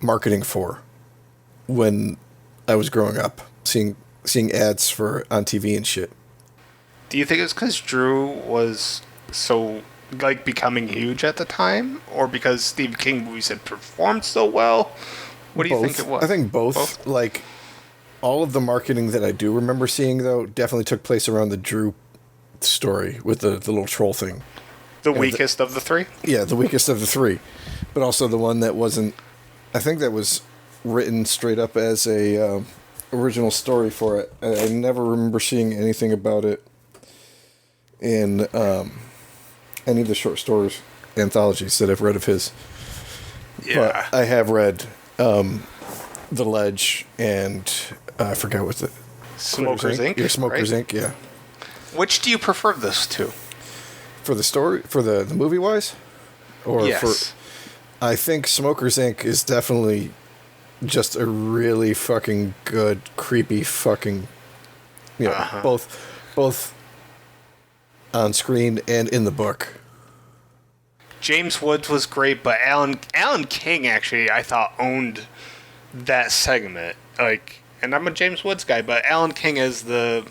marketing for when I was growing up, seeing ads for on TV and shit. Do you think it's because Drew was so like becoming huge at the time, or because Stephen King movies had performed so well? What do you think it was? I think both. Like all of the marketing that I do remember seeing, though, definitely took place around the Drew story with the little troll thing. The weakest of the three? Yeah, the weakest of the three, but also the one that wasn't. I think that was written straight up as a original story for it. I never remember seeing anything about it in any of the short stories anthologies that I've read of his. Yeah. But I have read The Ledge and I forgot what's it. Smoker's Inc. Yeah, Smoker's right? Inc. Yeah. Which do you prefer this to? For the story, for the movie wise, or Yes. I think Smoker's Inc. is definitely just a really fucking good, creepy fucking, both on screen and in the book. James Woods was great, but Alan King actually I thought owned that segment. Like, and I'm a James Woods guy, but Alan King as the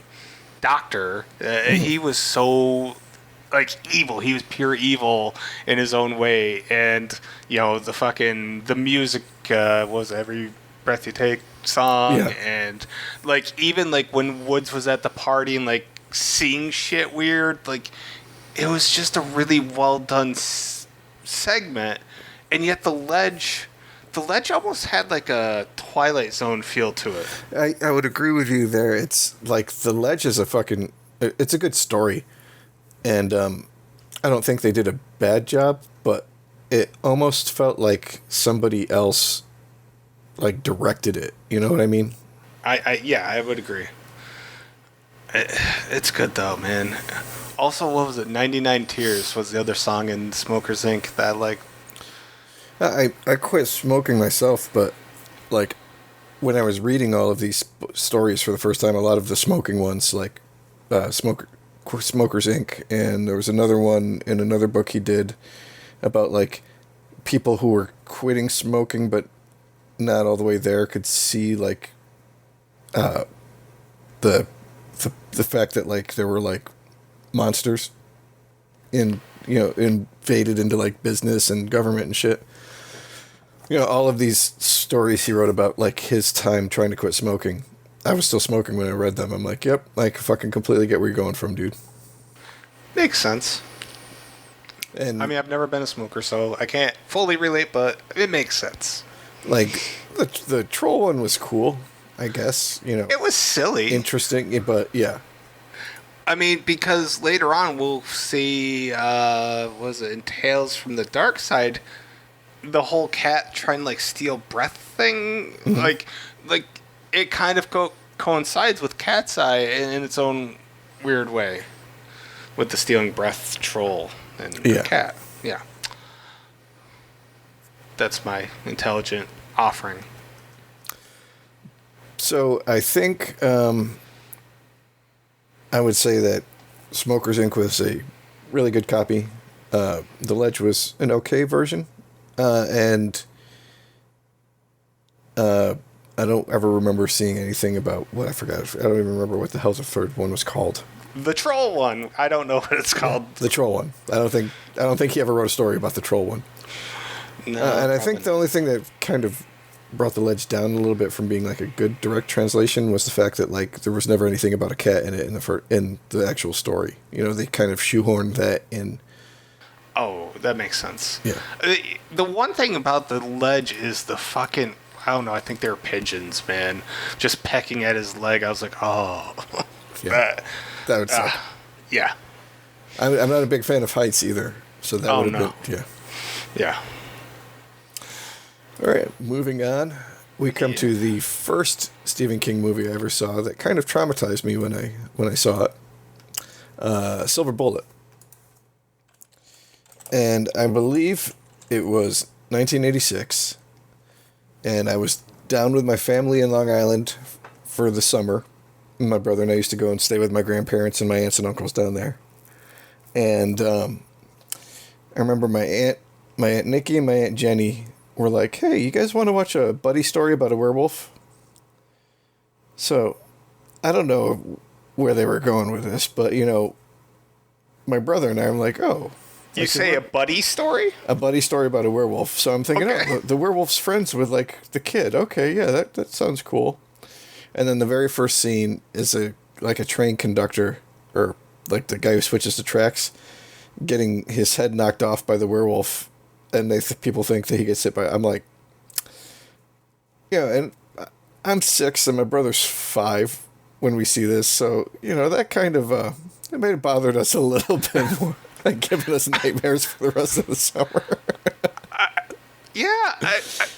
doctor, he was so like evil. He was pure evil in his own way, and the music was Every Breath You Take song, Yeah. and like even like when Woods was at the party and like seeing shit weird, like it was just a really well done segment, and yet the ledge almost had like a Twilight Zone feel to it. I would agree with you there. It's like The Ledge is it's a good story, and I don't think they did a bad job, but it almost felt like somebody else like directed it. You know what I mean? I would agree. It's good though, man. Also, what was it? 99 Tears was the other song in Smokers Inc. that like. I quit smoking myself, but like when I was reading all of these stories for the first time, a lot of the smoking ones, like Smokers Inc., and there was another one in another book he did about like people who were quitting smoking but not all the way there could see like the fact that like there were like monsters invaded into like business and government and shit. All of these stories he wrote about like his time trying to quit smoking. I was still smoking when I read them. I'm like, yep, I fucking completely get where you're going from, dude. Makes sense. And I mean, I've never been a smoker, so I can't fully relate, but it makes sense. like the troll one was cool, I guess. It was silly. Interesting, but yeah. I mean, because later on we'll see, was it in Tales from the Dark Side, the whole cat trying to like steal breath thing, like it kind of coincides with Cat's Eye in its own weird way, with the stealing breath troll and the cat. Yeah, that's my intelligent offering. So I think I would say that Smoker's Ink was a really good copy. The Ledge was an okay version, and I don't ever remember seeing anything about what I forgot. I don't even remember what the hell the third one was called. The troll one. I don't know what it's called. The troll one. I don't think he ever wrote a story about the troll one. No. And I think the only thing that kind of brought the Ledge down a little bit from being like a good direct translation was the fact that like there was never anything about a cat in it in the actual story. You know, they kind of shoehorned that in. Oh, that makes sense. Yeah. The one thing about the Ledge is the fucking, I don't know, I think they're pigeons, man. Just pecking at his leg. I was like, oh. Yeah. That would suck. Yeah. I'm not a big fan of heights either, so that would have been, yeah. Yeah. All right, moving on. We come to the first Stephen King movie I ever saw that kind of traumatized me when I saw it. Silver Bullet. And I believe it was 1986, and I was down with my family in Long Island for the summer. My brother and I used to go and stay with my grandparents and my aunts and uncles down there. And I remember my aunt Nikki and my aunt Jenny were like, hey, you guys want to watch a buddy story about a werewolf? So, I don't know where they were going with this, but, you know, my brother and I, I'm like, oh. You say a buddy story? A buddy story about a werewolf. So I'm thinking, okay. Oh, the werewolf's friends with, like, the kid. Okay, yeah, that sounds cool. And then the very first scene is a train conductor, or, like, the guy who switches the tracks, getting his head knocked off by the werewolf. And people think that he gets hit by. I'm like, yeah, and I'm 6 and my brother's 5 when we see this, so you know that kind of it may have bothered us a little bit more, like giving us nightmares for the rest of the summer. Yeah.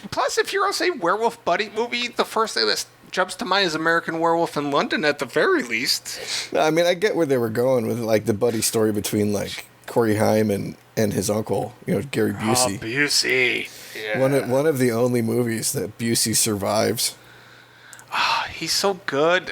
Plus, if you're on say werewolf buddy movie, the first thing that jumps to mind is American Werewolf in London, at the very least. I mean, I get where they were going with like the buddy story between like Corey Haim and his uncle, you know, Gary Busey. Oh, Busey. Yeah. One of the only movies that Busey survives. Oh, he's so good.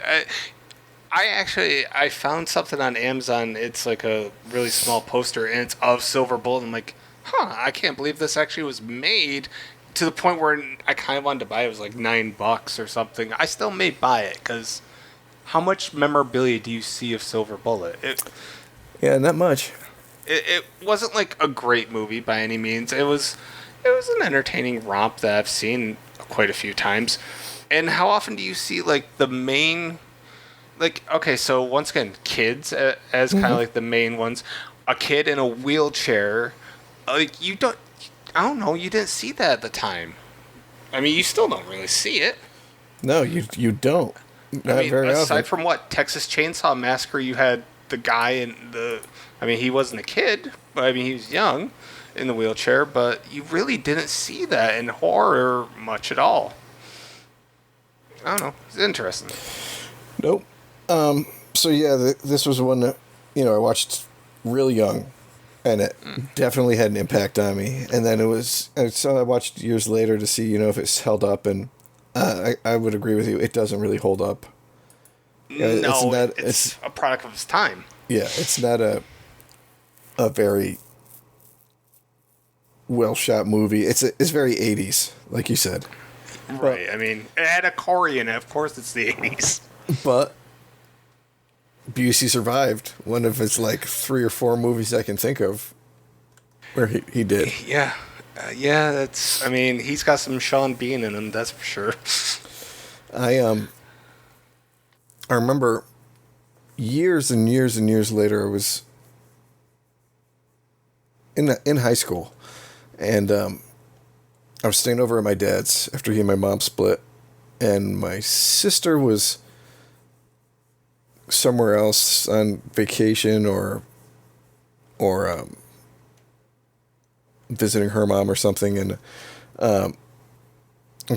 I found something on Amazon. It's like a really small poster, and it's of Silver Bullet. I'm like, I can't believe this actually was made, to the point where I kind of wanted to buy it. It was like $9 or something. I still may buy it, because how much memorabilia do you see of Silver Bullet? Yeah, not much. It wasn't like a great movie by any means. It was an entertaining romp that I've seen quite a few times. And how often do you see like the main, like, okay, so once again, kids as kind of like the main ones, a kid in a wheelchair, like I don't know, you didn't see that at the time. I mean, you still don't really see it. No, you don't. Not I mean, very aside often. from what, Texas Chainsaw Massacre, you had the guy in I mean, he wasn't a kid, but I mean, he was young in the wheelchair, but you really didn't see that in horror much at all. I don't know. It's interesting. Nope. So yeah, this was one that, you know, I watched real young, and it definitely had an impact on me. And then I watched years later to see, you know, if it's held up, and I would agree with you. It doesn't really hold up. It's a product of its time. Yeah, it's not a very well shot movie. It's very 80s, like you said. Right. I mean, it had a Corey in it. Of course, it's the 80s. But Busey survived one of his like 3 or 4 movies I can think of where he did. Yeah. That's. I mean, he's got some Sean Bean in him. That's for sure. I remember years and years and years later, I was in high school, and I was staying over at my dad's after he and my mom split, and my sister was somewhere else on vacation or visiting her mom or something, and I'm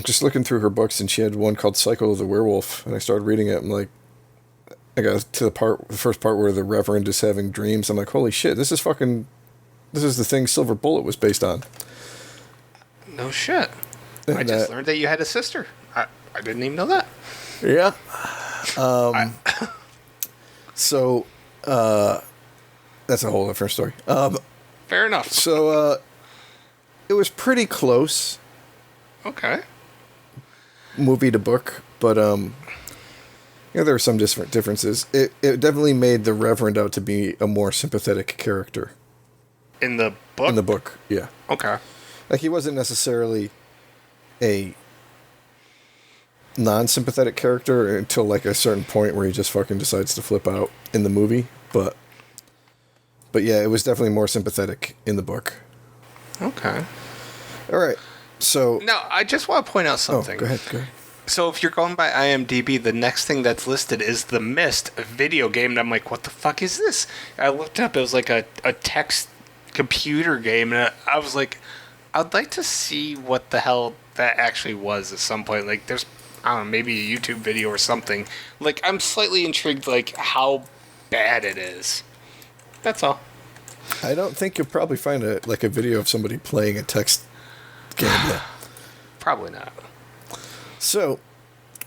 just looking through her books, and she had one called Cycle of the Werewolf, and I started reading it. I'm like, I got to the first part where the Reverend is having dreams. I'm like, holy shit, this is the thing Silver Bullet was based on. No shit. I just learned that you had a sister. I didn't even know that. Yeah. I, So, that's a whole different story. fair enough. So, it was pretty close, Okay. movie to book, but, there were some differences. It definitely made the Reverend out to be a more sympathetic character. In the book? In the book, yeah. Okay. Like, he wasn't necessarily a non-sympathetic character until, like, a certain point where he just fucking decides to flip out in the movie, but yeah, it was definitely more sympathetic in the book. Okay. All right, so... Now, I just want to point out something. Oh, go ahead. So if you're going by IMDb, the next thing that's listed is The Mist, a video game, and I'm like, what the fuck is this? I looked up, it was like a text computer game, and I was like, I'd like to see what the hell that actually was at some point. Like, there's, I don't know, maybe a YouTube video or something. Like, I'm slightly intrigued, like, how bad it is. That's all. I don't think you'll probably find a video of somebody playing a text game yet. Probably not. So,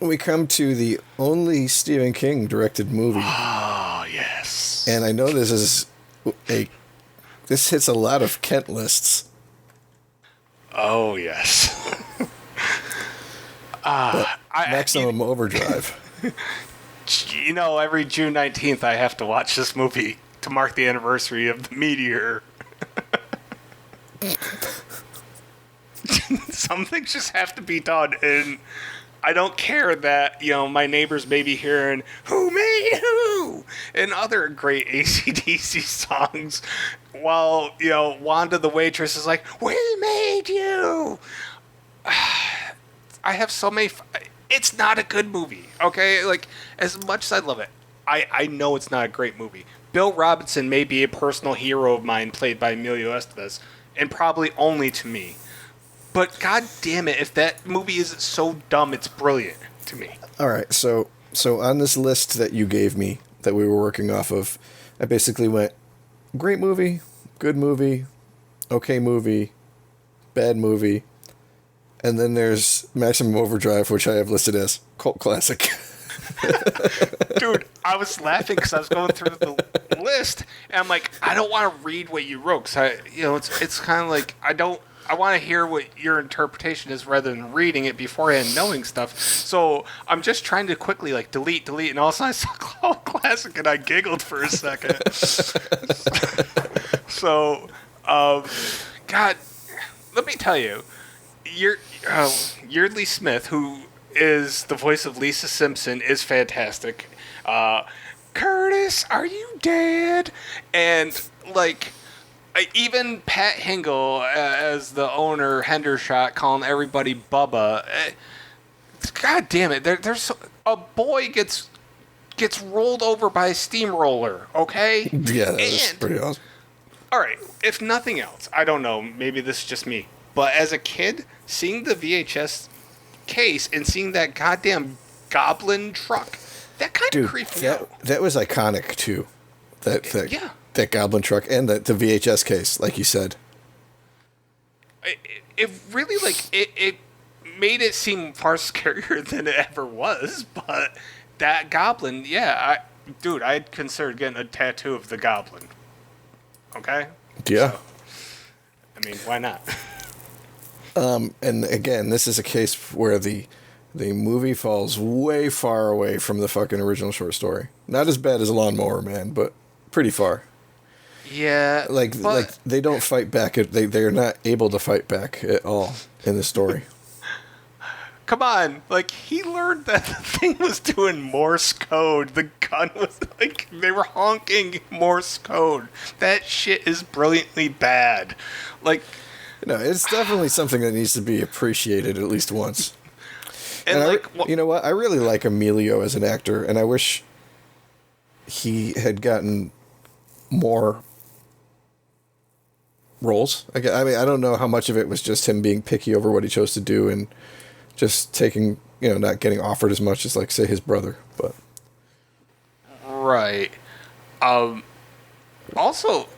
we come to the only Stephen King directed movie. Oh, yes. And I know this hits a lot of Kent lists. Oh, yes. Maximum Overdrive. You know, every June 19th, I have to watch this movie to mark the anniversary of the meteor. Some things just have to be done, and I don't care that, my neighbors may be hearing, "Who made who?" and other great AC/DC songs, while, Wanda the waitress is like, "We made you!" I have so many... It's not a good movie, okay? Like, as much as I love it, I know it's not a great movie. Bill Robinson may be a personal hero of mine, played by Emilio Estevez, and probably only to me. But god damn it, if that movie is so dumb, it's brilliant to me. All right, so on this list that you gave me, that we were working off of, I basically went, great movie, good movie, okay movie, bad movie, and then there's Maximum Overdrive, which I have listed as cult classic. Dude, I was laughing because I was going through the list, and I'm like, I don't want to read what you wrote, because it's kind of like, I want to hear what your interpretation is rather than reading it beforehand, knowing stuff. So I'm just trying to quickly, like, delete, and all of a sudden I saw Cult Classic, and I giggled for a second. So, God, let me tell you, Yeardley Smith, who is the voice of Lisa Simpson, is fantastic. Curtis, are you dead? And, like... Even Pat Hingle, as the owner, Hendershot, calling everybody Bubba. God damn it! There's a boy gets rolled over by a steamroller. Okay. Yeah, that's pretty awesome. All right. If nothing else, I don't know. Maybe this is just me, but as a kid, seeing the VHS case and seeing that goddamn goblin truck, that kind of creeped me out. That was iconic too. Yeah. That goblin truck and the VHS case, like you said. It really, it made it seem far scarier than it ever was, but that goblin, yeah, I'd consider getting a tattoo of the goblin. Okay? Yeah. So, I mean, why not? And again, this is a case where the movie falls way far away from the fucking original short story. Not as bad as Lawnmower Man, but pretty far. Yeah, like they don't fight back. They're not able to fight back at all in the story. Come on, like, he learned that the thing was doing Morse code. The gun was like, they were honking Morse code. That shit is brilliantly bad. Like, no, it's definitely something that needs to be appreciated at least once. And you know what? I really like Emilio as an actor, and I wish he had gotten more roles. I mean, I don't know how much of it was just him being picky over what he chose to do and just taking, not getting offered as much as, like, say, his brother. But right. Also,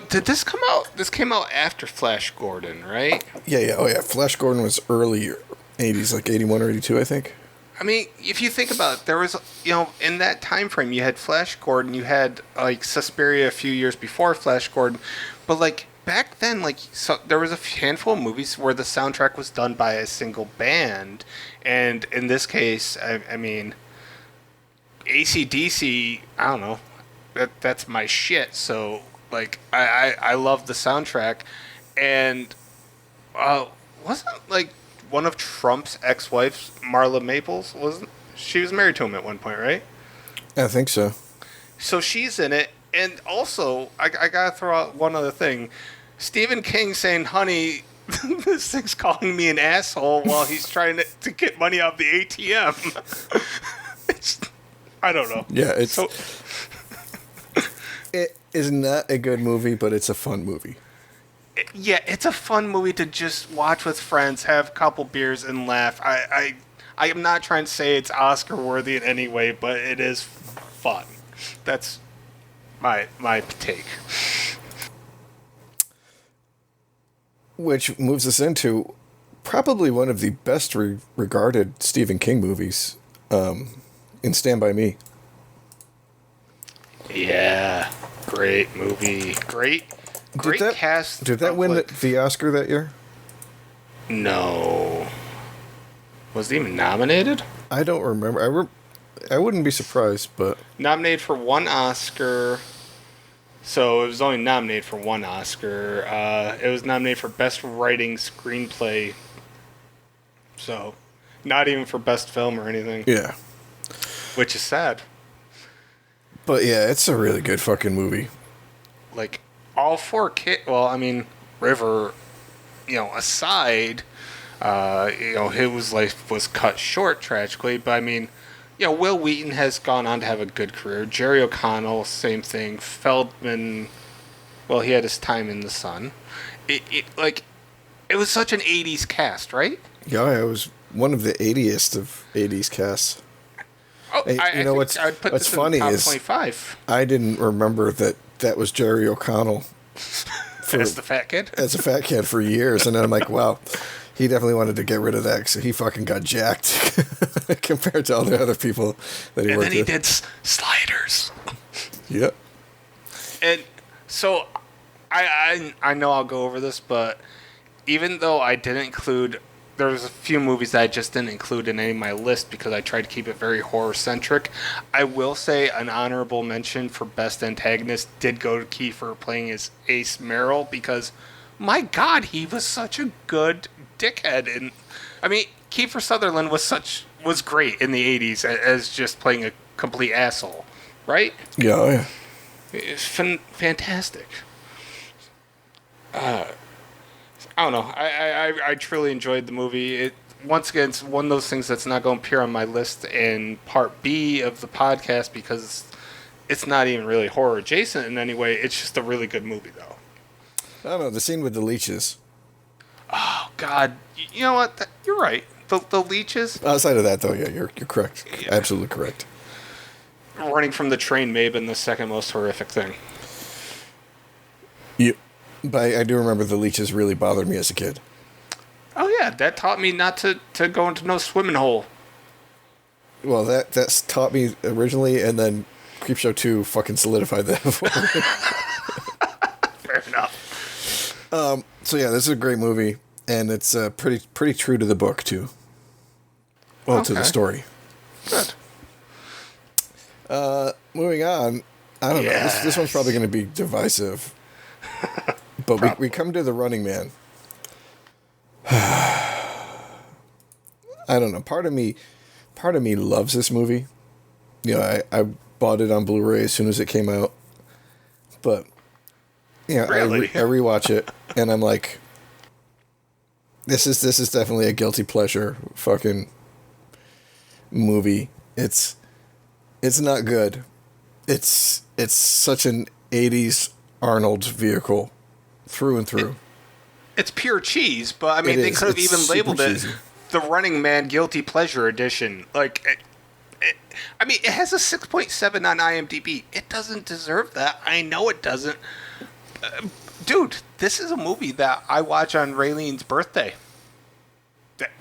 did this come out? This came out after Flash Gordon, right? Yeah. Oh, yeah. Flash Gordon was early 80s, like 81 or 82, I think. I mean, if you think about it, there was, in that time frame, you had Flash Gordon, you had like Suspiria a few years before Flash Gordon, but like back then, like there was a handful of movies where the soundtrack was done by a single band, and in this case, I mean, AC/DC, I don't know, that's my shit. So like, I love the soundtrack, and wasn't like one of Trump's ex-wives, Marla Maples, wasn't she was married to him at one point, right? I think so. So she's in it, and also I gotta throw out one other thing: Stephen King saying, "Honey, this thing's calling me an asshole" while he's trying to get money out of the ATM. I don't know. Yeah, it's so, it is not a good movie, but it's a fun movie. yeah, it's a fun movie to just watch with friends, have a couple beers, and laugh. I am not trying to say it's Oscar worthy in any way, but it is fun. That's my take. Which moves us into probably one of the best regarded Stephen King movies, in Stand By Me. Yeah, great movie. Great cast. Did that win the Oscar that year? No. Was it even nominated? I don't remember. I wouldn't be surprised, but... Nominated for one Oscar. So it was only nominated for one Oscar. It was nominated for Best Writing Screenplay. So, not even for Best Film or anything. Yeah. Which is sad. But yeah, it's a really good fucking movie. Like, all four kids... Well, I mean, River, aside... his life was cut short tragically, but I mean, Will Wheaton has gone on to have a good career. Jerry O'Connell, same thing. Feldman, well, he had his time in the sun. It was such an 80s cast, right? Yeah, it was one of the 80th of 80s casts. Oh, Hey, I think what's I'd put what's this funny in the top is 25. I didn't remember that was Jerry O'Connell As the fat kid? as a fat kid for years, and then I'm like, wow, he definitely wanted to get rid of that, so he fucking got jacked compared to all the other people that he And worked then he with. did Sliders. Yep. And so I know I'll go over this, but even though I didn't include, there was a few movies that I just didn't include in any of my list because I tried to keep it very horror centric. I will say an honorable mention for best antagonist did go to Kiefer playing as Ace Merrill, because my God, he was such a good dickhead. And I mean, Kiefer Sutherland was great in the 80s as just playing a complete asshole, right? Yeah, oh yeah. It's fantastic. I don't know. I truly enjoyed the movie. It, once again, it's one of those things that's not going to appear on my list in part B of the podcast because it's not even really horror adjacent in any way. It's just a really good movie, though. I don't know, the scene with the leeches. Oh, God. You know what? You're right. The leeches. Outside of that, though, yeah, you're correct. Yeah. Absolutely correct. Running from the train may have been the second most horrific thing. You, but I do remember the leeches really bothered me as a kid. Oh, yeah. That taught me not to go into no swimming hole. Well, that's taught me originally, and then Creepshow 2 fucking solidified that for me. Fair enough. So yeah, this is a great movie, and it's pretty true to the book too. Well, to the Okay. story. Good. Moving on, I don't know. This one's probably going to be divisive, but we come to The Running Man. I don't know. Part of me loves this movie. You know, I bought it on Blu-ray as soon as it came out, but Really? I rewatch it, and I'm like, this is definitely a guilty pleasure fucking movie. It's not good. It's such an 80s Arnold vehicle through and through. It's pure cheese, but I mean, It they is. could have It's even super labeled it cheesy. the Running Man Guilty Pleasure Edition. Like, I mean, it has a 6.7 on IMDb. It doesn't deserve that. I know it doesn't. Dude, this is a movie that I watch on Raylene's birthday.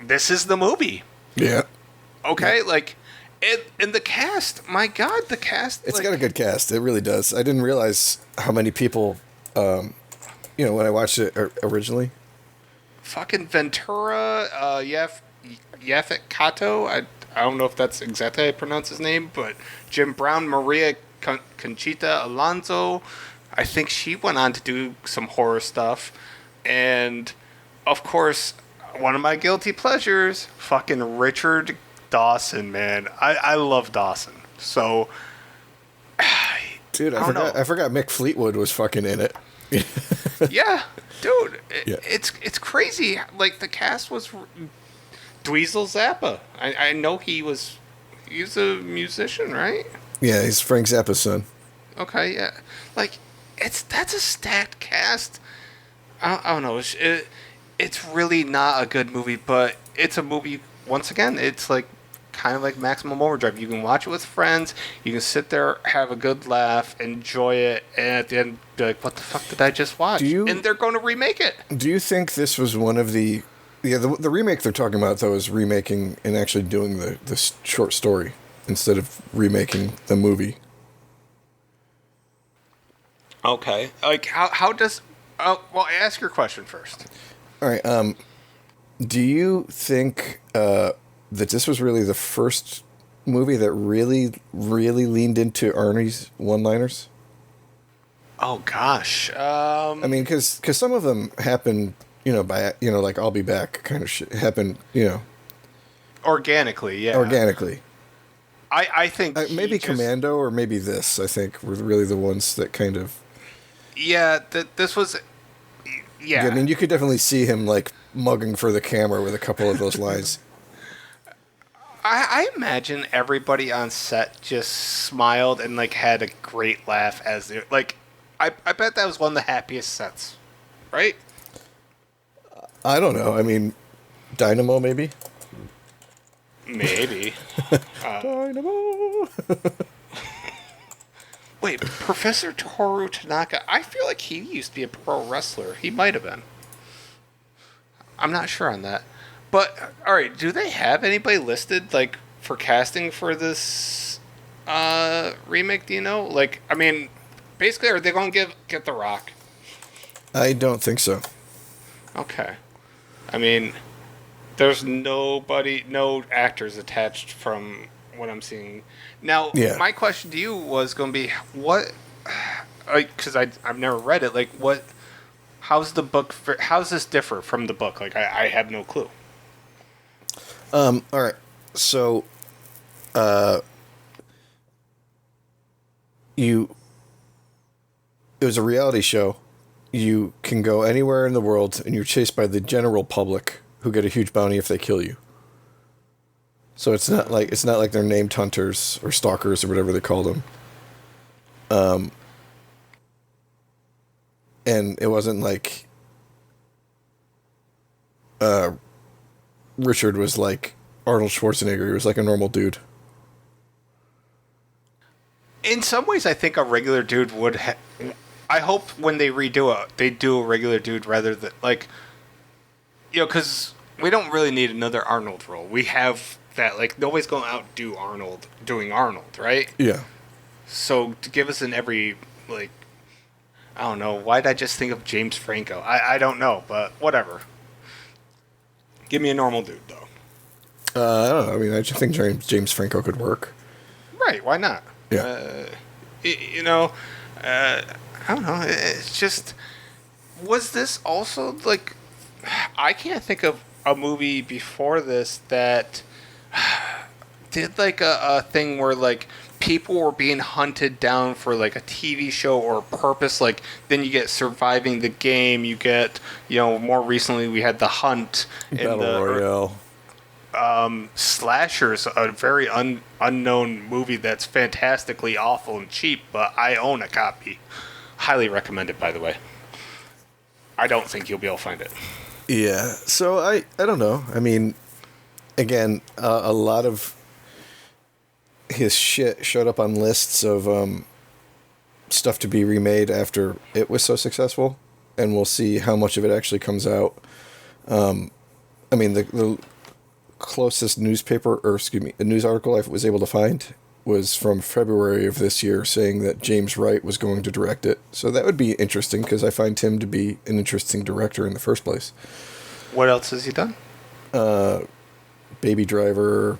This is the movie. Yeah. Okay, Yeah. like, and the cast. My God, the cast. It's like, got a good cast. It really does. I didn't realize how many people, when I watched it originally. fucking Ventura, Yaphet Kato. I don't know if that's exactly how I pronounce his name, but Jim Brown, Maria Conchita Alonso. I think she went on to do some horror stuff, and of course, one of my guilty pleasures, fucking Richard Dawson. Man, I love Dawson. So, Dude, I don't know. I forgot Mick Fleetwood was fucking in it. Yeah, dude, Yeah. it's crazy. Like the cast was Dweezil Zappa. I know he's a musician, right? Yeah, he's Frank Zappa's son. Okay, yeah. Like that's a stacked cast. I don't know. It's really not a good movie, but it's a movie. Once again, it's like kind of like Maximum Overdrive. You can watch it with friends. You can sit there, have a good laugh, enjoy it, and at the end, be like, "What the fuck did I just watch?" And they're going to remake it. Do you think this was one of the... Yeah, the remake they're talking about, though, is remaking and actually doing the short story instead of remaking the movie. Okay. Like, how does... well, ask your question first. All right. Do you think that this was really the first movie that really, really leaned into Arnie's one-liners? Oh, gosh. I mean, because some of them happen, like I'll be back kind of shit. Happen, Organically, yeah. organically. I think Maybe Commando or maybe this, I think, were really the ones that kind of... Yeah, this was... Yeah. I mean, you could definitely see him, like, mugging for the camera with a couple of those lines. I imagine everybody on set just smiled and, like, had a great laugh as they... Like, I bet that was one of the happiest sets. Right? I don't know. I mean, Dynamo, maybe? Maybe. Dynamo! Wait, Professor Toru Tanaka, I feel like he used to be a pro wrestler. He might have been. I'm not sure on that. But, alright, do they have anybody listed, like, for casting for this remake, do you know? Like, I mean, basically, are they going to get The Rock? I don't think so. Okay. I mean, there's no actors attached from what I'm seeing. Now, Yeah. my question to you was going to be, what, because I've never read it, like, how's the book, how's this differ from the book? Like, I have no clue. All right. So, it was a reality show. You can go anywhere in the world, and you're chased by the general public, who get a huge bounty if they kill you. So it's not like they're named hunters or stalkers or whatever they call them. And it wasn't like Richard was like Arnold Schwarzenegger. He was like a normal dude. In some ways, I think a regular dude would I hope when they redo it, they do a regular dude rather than, like, because we don't really need another Arnold role. We have that, like, nobody's going to outdo Arnold doing Arnold, right? Yeah. So to give us like, I don't know, why did I just think of James Franco? I don't know, but whatever. Give me a normal dude, though. I don't know. I mean, I just think James Franco could work. Right, why not? Yeah. I don't know. It's just, was this also, like, I can't think of a movie before this that did, like, a thing where, like, people were being hunted down for, like, a TV show or a purpose. Like, then you get Surviving the Game. You get, more recently we had The Hunt. Battle Royale. Slashers, a very unknown movie that's fantastically awful and cheap, but I own a copy. Highly recommended, by the way. I don't think you'll be able to find it. Yeah. So I don't know. I mean, again, a lot of his shit showed up on lists of stuff to be remade after it was so successful, and we'll see how much of it actually comes out. I mean, the closest newspaper, or excuse me, a news article I was able to find was from February of this year saying that James Wright was going to direct it. So that would be interesting because I find him to be an interesting director in the first place. What else has he done? Baby Driver,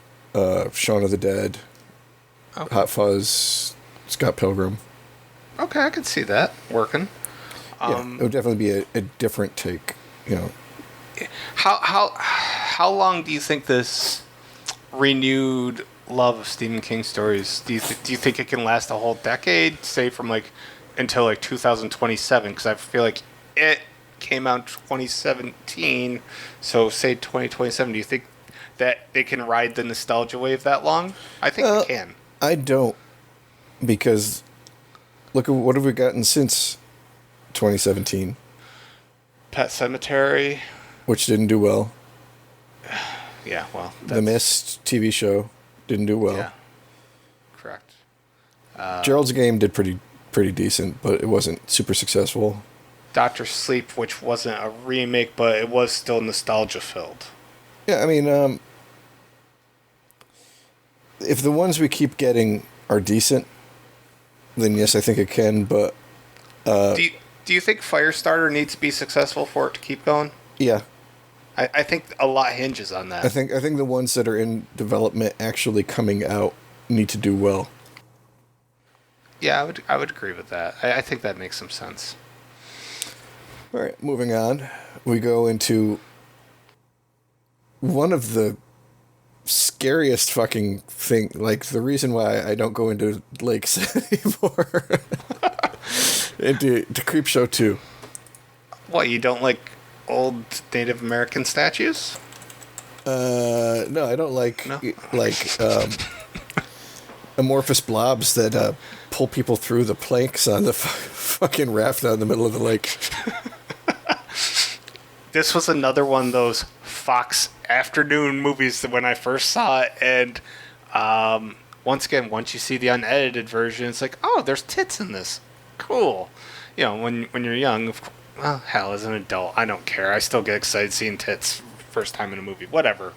Shaun of the Dead, Okay. Hot Fuzz, Scott Pilgrim. Okay, I could see that working. Yeah, it would definitely be a different take, you know. How long do you think this renewed love of Stephen King stories? Do you think it can last a whole decade? Say from like until like 2027? Because I feel like it came out in 2017. So say 2027. Do you think that they can ride the nostalgia wave that long? I think they can. I don't, because look at what have we gotten since 2017, Pet Cemetery. which didn't do well. Yeah, well, The Mist TV show didn't do well. Yeah, correct. Gerald's Game did pretty decent, but it wasn't super successful. Doctor Sleep, which wasn't a remake, but it was still nostalgia filled. Yeah, I mean, if the ones we keep getting are decent, then yes, I think it can. But Do you think Firestarter needs to be successful for it to keep going? yeah, I think a lot hinges on that. I think the ones that are in development actually coming out need to do well. Yeah, I would agree with that. I think that makes some sense. All right, moving on. We go into one of the scariest fucking thing. Like, the reason why I don't go into lakes anymore. into Creepshow 2. What, you don't like old Native American statues? No, I don't like No? amorphous blobs that pull people through the planks on the fucking raft out in the middle of the lake. This was another one of those Fox afternoon movies that when I first saw it, and once again, once you see the unedited version, it's like, oh, there's tits in this. Cool. You know, when you're young, well, hell, as an adult, I don't care. I still get excited seeing tits first time in a movie. Whatever.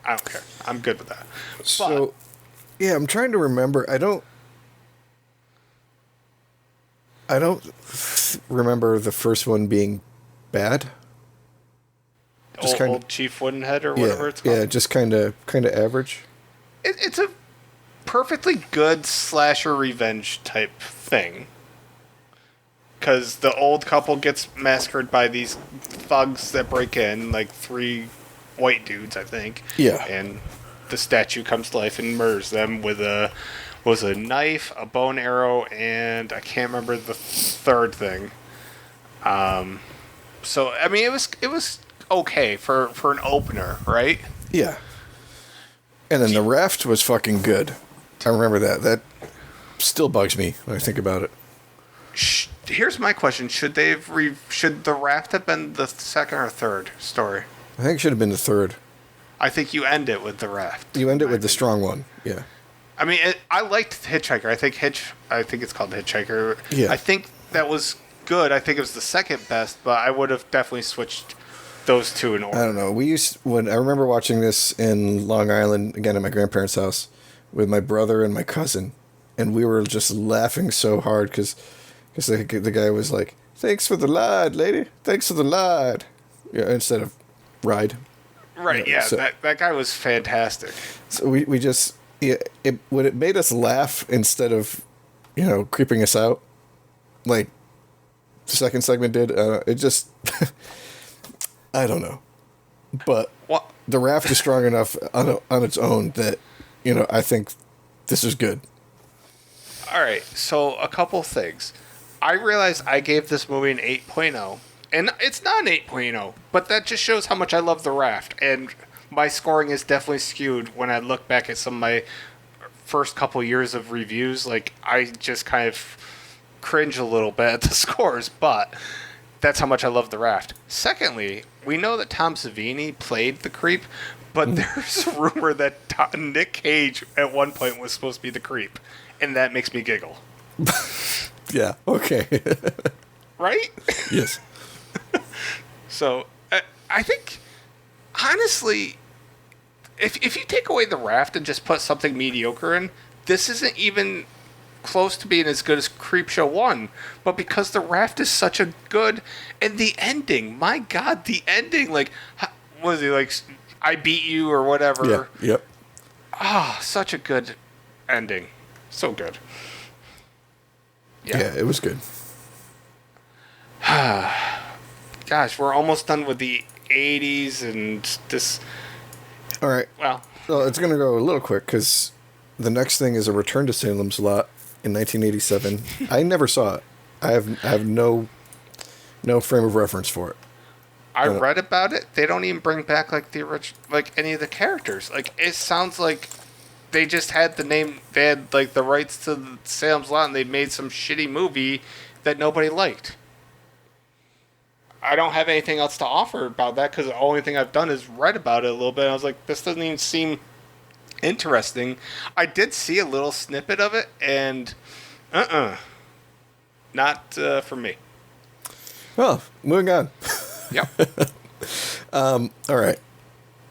I don't care. I'm good with that. So, yeah, I'm trying to remember. I don't remember the first one being bad. Just old Chief Woodenhead or whatever it's called. Yeah, just kind of average. It's a perfectly good slasher revenge type thing. Because the old couple gets massacred by these thugs that break in, like 3 white dudes, I think. Yeah. And the statue comes to life and murders them with a knife, a bow and arrow, and I can't remember the third thing. So I mean, it was okay for an opener, right? Yeah. And then the raft was fucking good. I remember that. That still bugs me when I think about it. Here's my question: should the raft have been the second or third story? I think it should have been the third. I think you end it with the raft. You end it with the strong one. Yeah. I mean, I liked Hitchhiker. I think it's called Hitchhiker. Yeah. I think that was good. I think it was the second best, but I would have definitely switched those two in order. I don't know. When I remember watching this in Long Island again at my grandparents' house with my brother and my cousin, and we were just laughing so hard because the guy was like, "Thanks for the ride, lady. Thanks for the ride," yeah, instead of ride. Right. Yeah. So, that guy was fantastic. So we just when it made us laugh instead of creeping us out, like the second segment did. It just I don't know, but What? the raft is strong enough on its own that I think this is good. All right. So a couple things. I realized I gave this movie an 8.0. And it's not an 8.0, but that just shows how much I love The Raft. And my scoring is definitely skewed when I look back at some of my first couple years of reviews. Like, I just kind of cringe a little bit at the scores, but that's how much I love The Raft. Secondly, we know that Tom Savini played the creep, but there's a rumor that Nick Cage at one point was supposed to be the creep, and that makes me giggle. Yeah. Okay. Right? Yes. So, I think, honestly, if you take away the raft and just put something mediocre in, this isn't even close to being as good as Creepshow 1. But because the raft is such a good, and the ending, my God, the ending, like, was he like, I beat you or whatever? Yeah. Yep. Ah, such a good ending. So good. Yeah, it was good. Gosh, we're almost done with the 80s and this. All right. Well, It's going to go a little quick because the next thing is A Return to Salem's Lot in 1987. I never saw it. I have no frame of reference for it. I read about it. They don't even bring back like the original, like any of the characters. Like it sounds like they just had the name. They had like the rights to the Salem's Lot, and they made some shitty movie that nobody liked. I don't have anything else to offer about that because the only thing I've done is read about it a little bit. And I was like, this doesn't even seem interesting. I did see a little snippet of it, and not for me. Well, moving on. Yep. All right.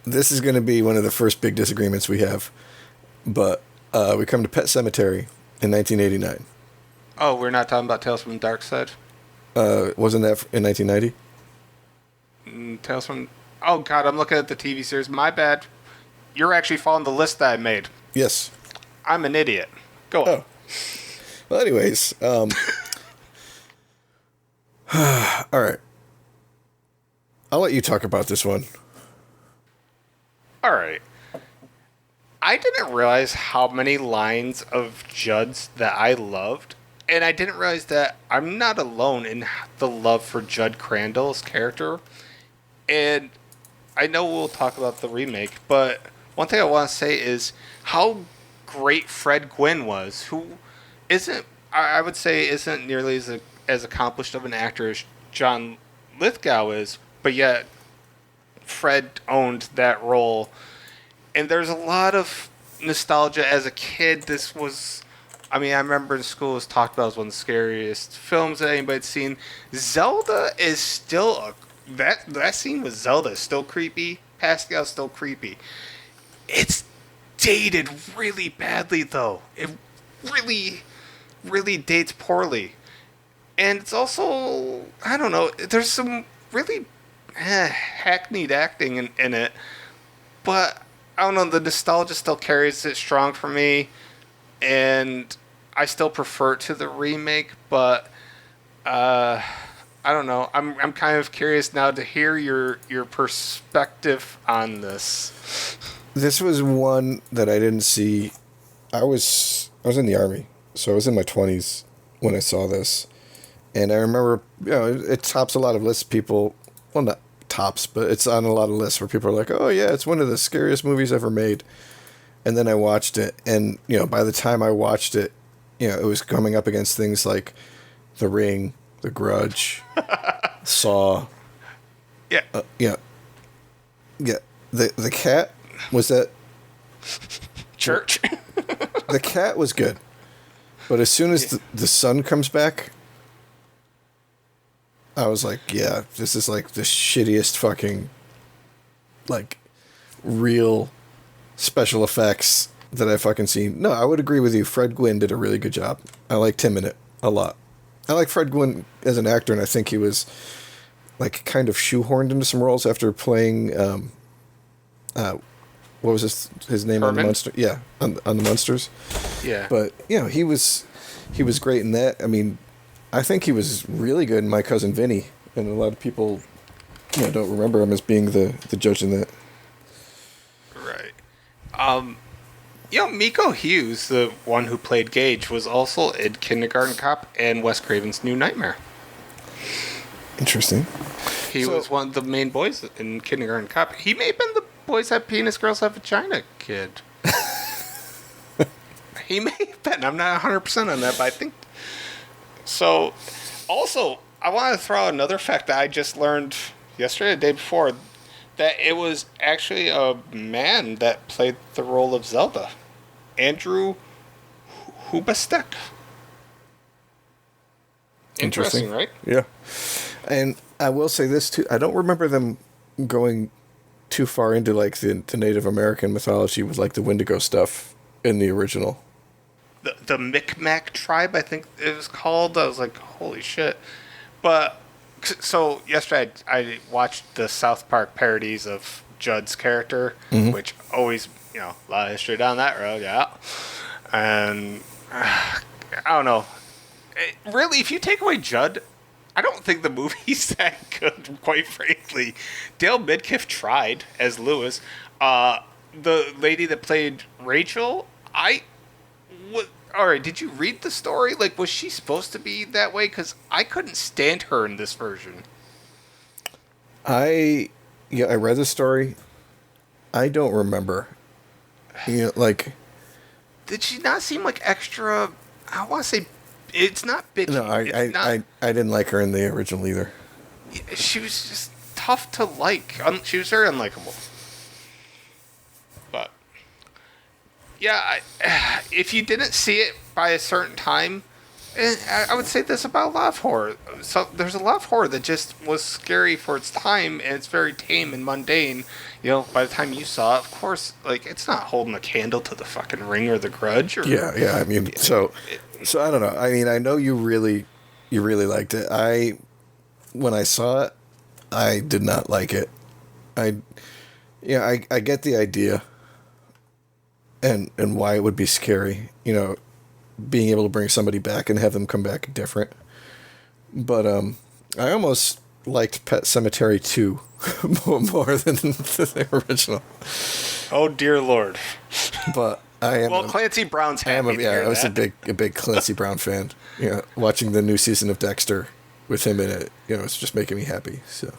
This is going to be one of the first big disagreements we have, but we come to Pet Sematary in 1989. Oh, we're not talking about Tales from the Dark Side? Wasn't that in 1990? Tales from... Oh, God, I'm looking at the TV series. My bad. You're actually following the list that I made. Yes. I'm an idiot. Go on. Oh. Well, anyways, all right. I'll let you talk about this one. All right. I didn't realize how many lines of Judd's that I loved, and I didn't realize that I'm not alone in the love for Judd Crandall's character. And I know we'll talk about the remake, but one thing I want to say is how great Fred Gwynne was, who isn't, I would say, isn't nearly as accomplished of an actor as John Lithgow is, but yet Fred owned that role. And there's a lot of nostalgia as a kid. This was, I mean, I remember in school it was talked about as one of the scariest films that anybody's seen. Zelda is still that scene with Zelda is still creepy. Pascal's still creepy. It's dated really badly though. It really, really dates poorly. And it's also, I don't know, there's some really hackneyed acting in it. But, I don't know, the nostalgia still carries it strong for me. And I still prefer it to the remake, but I don't know. I'm kind of curious now to hear your perspective on this. This was one that I didn't see. I was in the Army, so I was in my 20s when I saw this. And I remember, it tops a lot of lists. People, well, not tops, but it's on a lot of lists where people are like, oh, yeah, it's one of the scariest movies ever made. And then I watched it, and, by the time I watched it, it was coming up against things like The Ring, The Grudge, Saw. Yeah. Yeah. The cat was that... Church. The cat was good. But as soon as the son comes back... I was like, yeah, this is like the shittiest fucking, like, real special effects that I've fucking seen. No, I would agree with you. Fred Gwynne did a really good job. I liked him in it a lot. I like Fred Gwynne as an actor, and I think he was, like, kind of shoehorned into some roles after playing, what was his name Herman? on the Monster? Yeah, on the Monsters. Yeah. But, he was great in that. I mean, I think he was really good in My Cousin Vinny, and a lot of people, don't remember him as being the judge in that. Right. Miko Hughes, the one who played Gage, was also in Kindergarten Cop and Wes Craven's New Nightmare. Interesting. He was one of the main boys in Kindergarten Cop. He may have been the Boys Have Penis, Girls Have Vagina kid. He may have been. I'm not 100% on that, but I think... So, also, I want to throw out another fact that I just learned yesterday, the day before, that it was actually a man that played the role of Zelda. Andrew Hubastek. Interesting, right? Yeah. And I will say this, too. I don't remember them going too far into like the Native American mythology with like the Wendigo stuff in the original. The Micmac tribe, I think it was called. I was like, holy shit. But so yesterday I watched the South Park parodies of Judd's character, which always, a lot of history down that road, yeah. And I don't know. Really, if you take away Judd, I don't think the movie's that good, quite frankly. Dale Midkiff tried as Lewis. The lady that played Rachel, all right, did you read the story? Like, was she supposed to be that way? Because I couldn't stand her in this version. I read the story. I don't remember. Like... Did she not seem like extra... I want to say... It's not bitchy. No, I didn't like her in the original either. She was just tough to like. She was very unlikable. But... Yeah, if you didn't see it by a certain time, and I would say this about a lot of horror. So there's a lot of horror that just was scary for its time, and it's very tame and mundane. By the time you saw it, of course, like, it's not holding a candle to the fucking Ring or The Grudge. Yeah. I mean, so I don't know. I mean, I know you really liked it. When I saw it, I did not like it. I get the idea. And why it would be scary, being able to bring somebody back and have them come back different. But I almost liked Pet Sematary 2 more than the original. Oh dear Lord! But I am. Clancy Brown's happy. I was a big Clancy Brown fan. Watching the new season of Dexter with him in it, it's just making me happy. So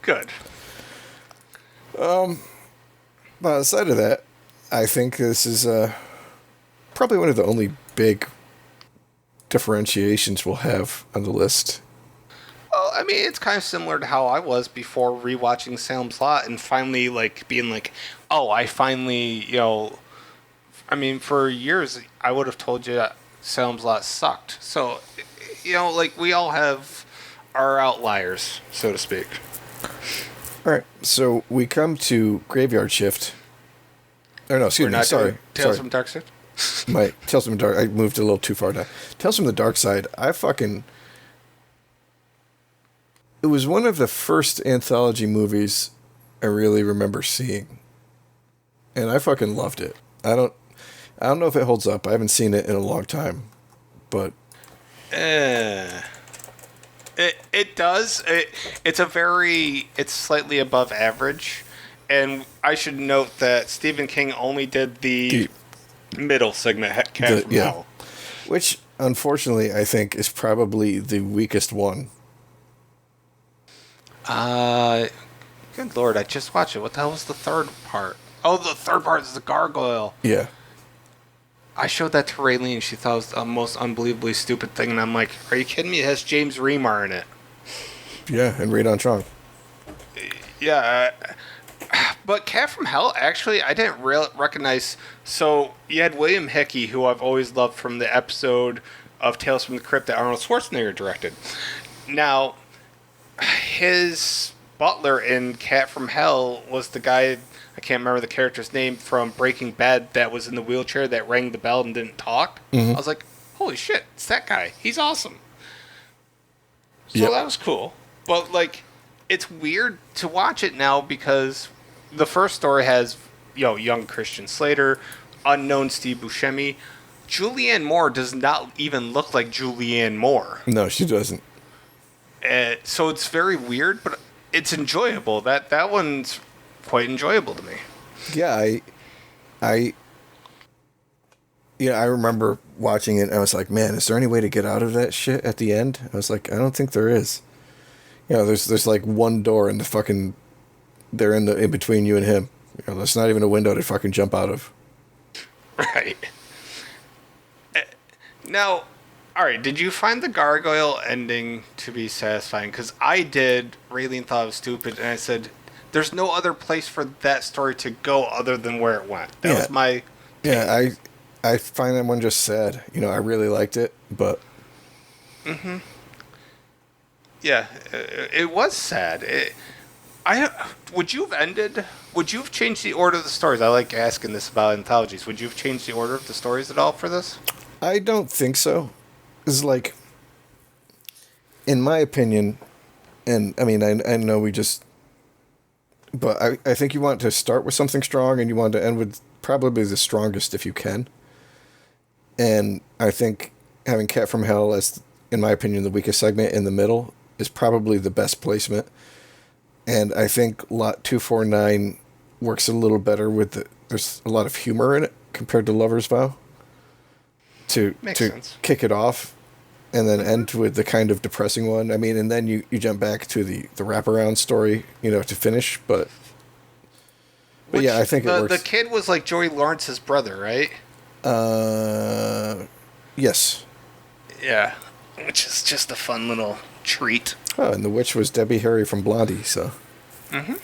good. But aside of that, I think this is probably one of the only big differentiations we'll have on the list. Well, I mean, it's kind of similar to how I was before rewatching Salem's Lot and finally, like, being like, oh, I finally, I mean, for years, I would have told you that Salem's Lot sucked. So, like, we all have our outliers, so to speak. All right, so we come to Graveyard Shift. Or no, excuse me, sorry. Tales from Dark Side? Tales from Dark... I moved a little too far down. Tales from the Dark Side, it was one of the first anthology movies I really remember seeing. And I fucking loved it. I don't know if it holds up. I haven't seen it in a long time. But... It does. It's slightly above average. And I should note that Stephen King only did the middle segment, Cat from Hell. Which, unfortunately, I think is probably the weakest one. Good Lord, I just watched it. What the hell was the third part? Oh, the third part is the gargoyle. Yeah. I showed that to Raylene. She thought it was the most unbelievably stupid thing. And I'm like, are you kidding me? It has James Remar in it. Yeah, and Radon Chong. Yeah, but Cat from Hell, actually, I didn't recognize. So you had William Hickey, who I've always loved from the episode of Tales from the Crypt that Arnold Schwarzenegger directed. Now, his butler in Cat from Hell was the guy, I can't remember the character's name, from Breaking Bad that was in the wheelchair that rang the bell and didn't talk. I was like, holy shit, it's that guy. He's awesome. So that was cool. But, like, it's weird to watch it now because the first story has, young Christian Slater, unknown Steve Buscemi. Julianne Moore does not even look like Julianne Moore. No, she doesn't. So it's very weird, but it's enjoyable. That one's quite enjoyable to me. Yeah, I remember watching it and I was like, man, is there any way to get out of that shit at the end? I was like, I don't think there is. There's like one door in the fucking... They're in between you and him. There's not even a window to fucking jump out of. Right. Now, alright, did you find the gargoyle ending to be satisfying? Because I did. Raylene thought it was stupid, and I said, there's no other place for that story to go other than where it went. That was my... Yeah, I find that one just sad. I really liked it, but... Yeah, it was sad. Would you have ended? Would you have changed the order of the stories? I like asking this about anthologies. Would you have changed the order of the stories at all for this? I don't think so. It's like, in my opinion, and I mean, I know we just, but I think you want to start with something strong and you want to end with probably the strongest if you can. And I think having Cat from Hell as, in my opinion, the weakest segment in the middle is probably the best placement. And I think Lot 249 works a little better with there's a lot of humor in it compared to Lover's Vow. Makes to sense. kick it off and then end with the kind of depressing one. I mean, and then you jump back to the wraparound story, to finish. But yeah, I think it works. The kid was like Joey Lawrence's brother, right? Yes. Yeah, which is just a fun little treat. Oh, and the witch was Debbie Harry from Blondie, so. Mm-hmm.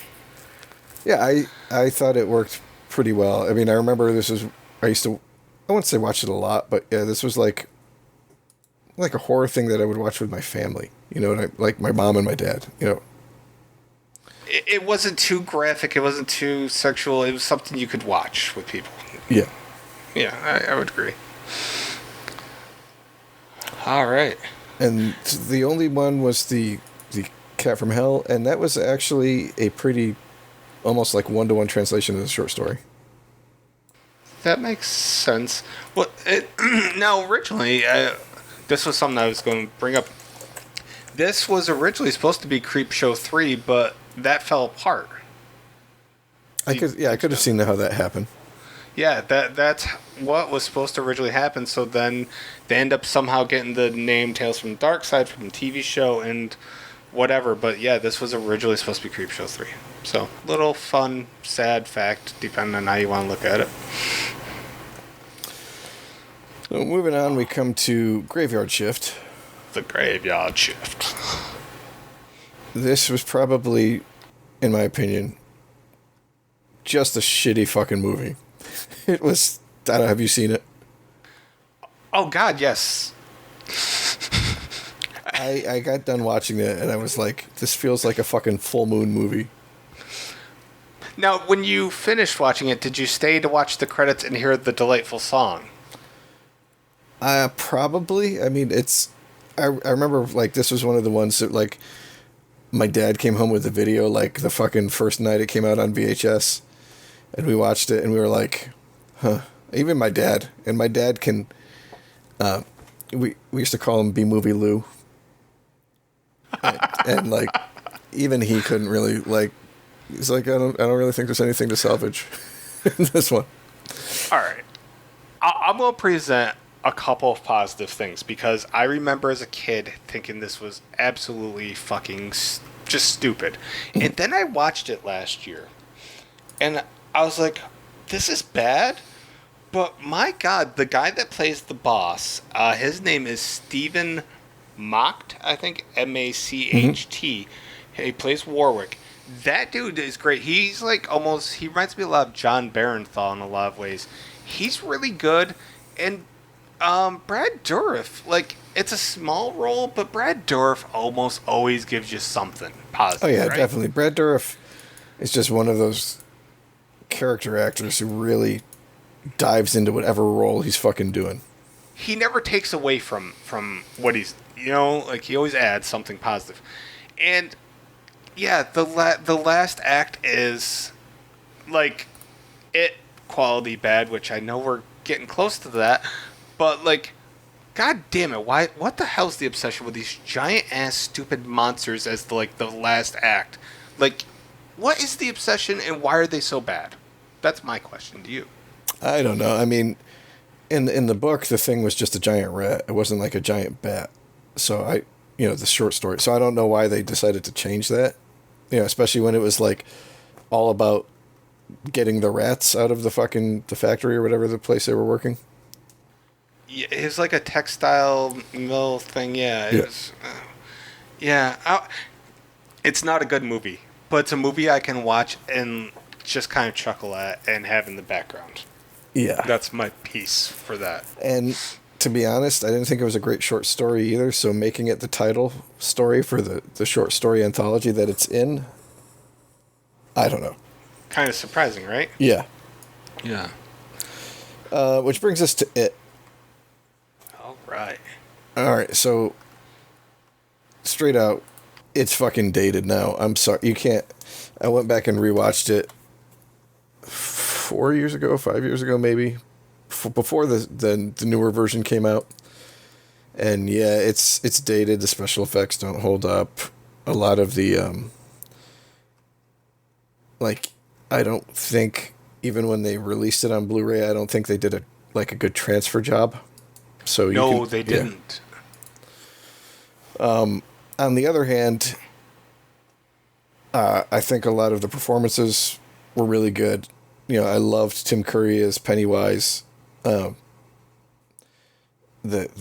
Yeah, I thought it worked pretty well. I mean, I remember I wouldn't say watch it a lot, but yeah, this was like a horror thing that I would watch with my family, and like my mom and my dad, It wasn't too graphic. It wasn't too sexual. It was something you could watch with people. Yeah. Yeah, I would agree. All right. And the only one was the Cat from Hell, and that was actually a pretty, almost like 1-to-1 translation of the short story. That makes sense. Well, now originally, this was something I was going to bring up. This was originally supposed to be Creepshow 3, but that fell apart. I could have seen how that happened. Yeah, that's what was supposed to originally happen. So then they end up somehow getting the name Tales from the Dark Side from the TV show and whatever. But yeah, this was originally supposed to be Creepshow 3. So little fun, sad fact, depending on how you want to look at it. So moving on, we come to Graveyard Shift. The Graveyard Shift. This was probably, in my opinion, just a shitty fucking movie. It was. I don't know, have you seen it? Oh God, yes. I got done watching it and I was like, this feels like a fucking full moon movie. Now, when you finished watching it, did you stay to watch the credits and hear the delightful song? Probably. I mean, I remember, like, this was one of the ones that, like, my dad came home with the video, like, the fucking first night it came out on VHS. And we watched it and we were like, huh. Even my dad. And my dad can, we used to call him B-Movie Lou. and, like, even he couldn't really, like, he's like, I don't really think there's anything to salvage in this one. All right. I'm going to present a couple of positive things because I remember as a kid thinking this was absolutely fucking just stupid. And then I watched it last year and I was like, this is bad. But my God, the guy that plays the boss, his name is Stephen Macht, I think, Macht. Mm-hmm. He plays Warwick. That dude is great. He's like he reminds me a lot of John Barenthal in a lot of ways. He's really good. And Brad Dourif, like, it's a small role, but Brad Dourif almost always gives you something positive. Oh, yeah, right? definitely. Brad Dourif is just one of those character actors who really dives into whatever role he's fucking doing. He never takes away from what he's, like, he always adds something positive. And yeah, the last act is like it quality bad, which I know we're getting close to that, but like, God damn it, what the hell's the obsession with these giant ass stupid monsters as the last act? Like, what is the obsession and why are they so bad? That's my question to you. I don't know. I mean, in the book, the thing was just a giant rat. It wasn't like a giant bat. So the short story. So I don't know why they decided to change that. Especially when it was like all about getting the rats out of the factory or whatever the place they were working. Yeah, it was like a textile mill thing. Yeah, it was. It's not a good movie, but it's a movie I can watch and just kind of chuckle at and have in the background. Yeah. That's my piece for that. And to be honest, I didn't think it was a great short story either, so making it the title story for the short story anthology that it's in, I don't know. Kind of surprising, right? Yeah. Yeah. Which brings us to It. All right. All right, so straight out, it's fucking dated now. I'm sorry, you can't. I went back and rewatched it 4 years ago, 5 years ago, maybe before the newer version came out. And yeah, it's dated. The special effects don't hold up. A lot of the like, I don't think even when they released it on Blu-ray, I don't think they did a good transfer job. So They didn't. On the other hand, I think a lot of the performances were really good. I loved Tim Curry as Pennywise. The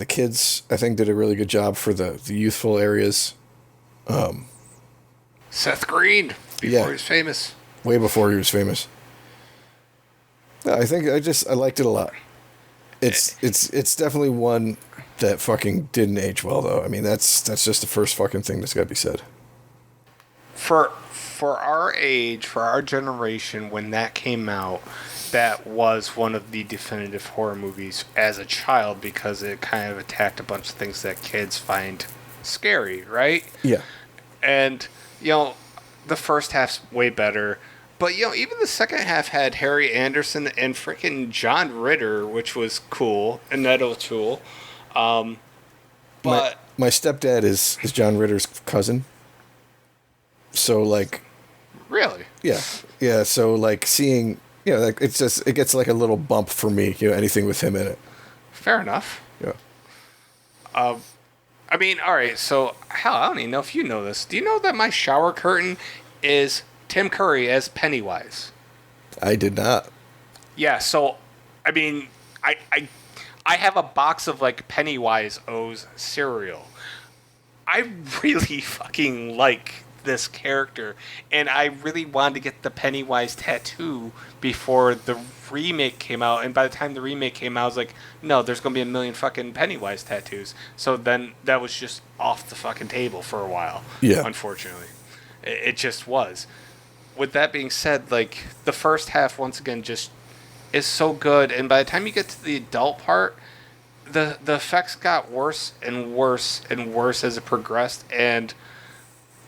kids, I think, did a really good job for the youthful areas. Seth Green, before he was famous. Way before he was famous. I think I liked it a lot. It's definitely one that fucking didn't age well, though. I mean, that's just the first fucking thing that's got to be said. For our age, for our generation, when that came out, that was one of the definitive horror movies as a child because it kind of attacked a bunch of things that kids find scary, right? Yeah. And, the first half's way better. But, even the second half had Harry Anderson and freaking John Ritter, which was cool, and Ned O'Toole. But my stepdad is John Ritter's cousin. So, like... Really? Yeah. So, like, seeing... like, it gets like a little bump for me, anything with him in it. Fair enough. Yeah. I mean, all right, so, hell, I don't even know if you know this. Do you know that my shower curtain is Tim Curry as Pennywise? I did not. Yeah, so, I mean, I have a box of, like, Pennywise O's cereal. I really fucking like this character, and I really wanted to get the Pennywise tattoo before the remake came out, and by the time the remake came out, I was like, no, there's gonna be a million fucking Pennywise tattoos. So then that was just off the fucking table for a while. Yeah. Unfortunately. It just was. With that being said, like, the first half, once again, just is so good, and by the time you get to the adult part, the effects got worse and worse and worse as it progressed, and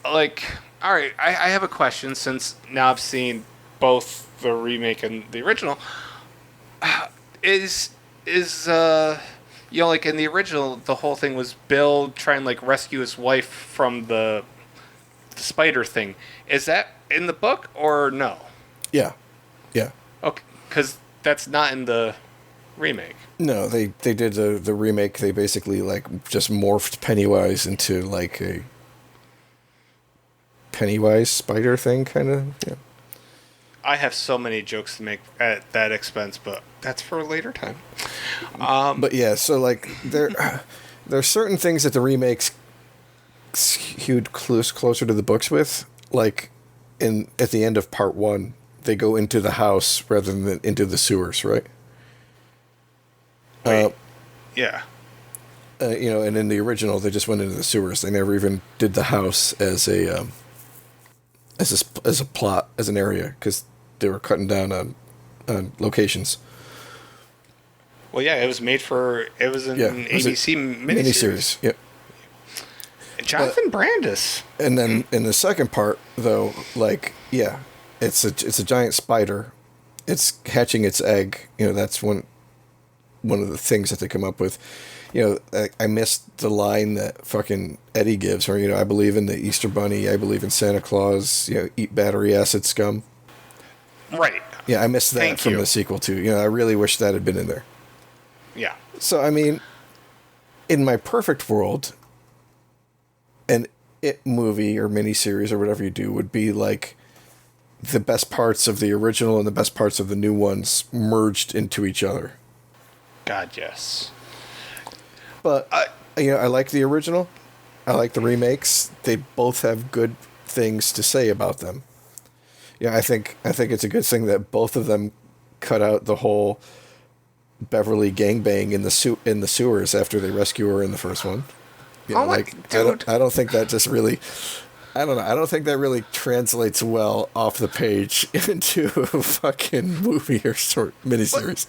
like, all right, I have a question since now I've seen both the remake and the original. Is like in the original, the whole thing was Bill trying like rescue his wife from the spider thing. Is that in the book or no? Yeah. Okay, because that's not in the remake. No, they did the remake. They basically like just morphed Pennywise into like a Pennywise spider thing, kind of. Yeah. I have so many jokes to make at that expense, but that's for a later time. But yeah, so like there are certain things that the remakes hewed closer to the books with, like at the end of part 1, they go into the house rather than into the sewers, right? Yeah. And in the original, they just went into the sewers. They never even did the house as a plot, as an area, because they were cutting down on locations. Well, yeah, it was made for... It was an ABC miniseries. Yep. Jonathan Brandis. And then in the second part, though, like, yeah, it's a giant spider. It's hatching its egg. That's one of the things that they come up with. I missed the line that fucking Eddie gives, where, I believe in the Easter Bunny, I believe in Santa Claus, eat battery acid scum. Right. Yeah, I missed that from the sequel, too. I really wish that had been in there. Yeah. So, I mean, in my perfect world, an It movie or miniseries or whatever you do would be like the best parts of the original and the best parts of the new ones merged into each other. God, yes. But, I like the original. I like the remakes. They both have good things to say about them. I think it's a good thing that both of them cut out the whole Beverly gangbang in the sewers after they rescue her in the first one. Dude. I don't think that just really I don't know. I don't think that really translates well off the page into a fucking movie or short miniseries.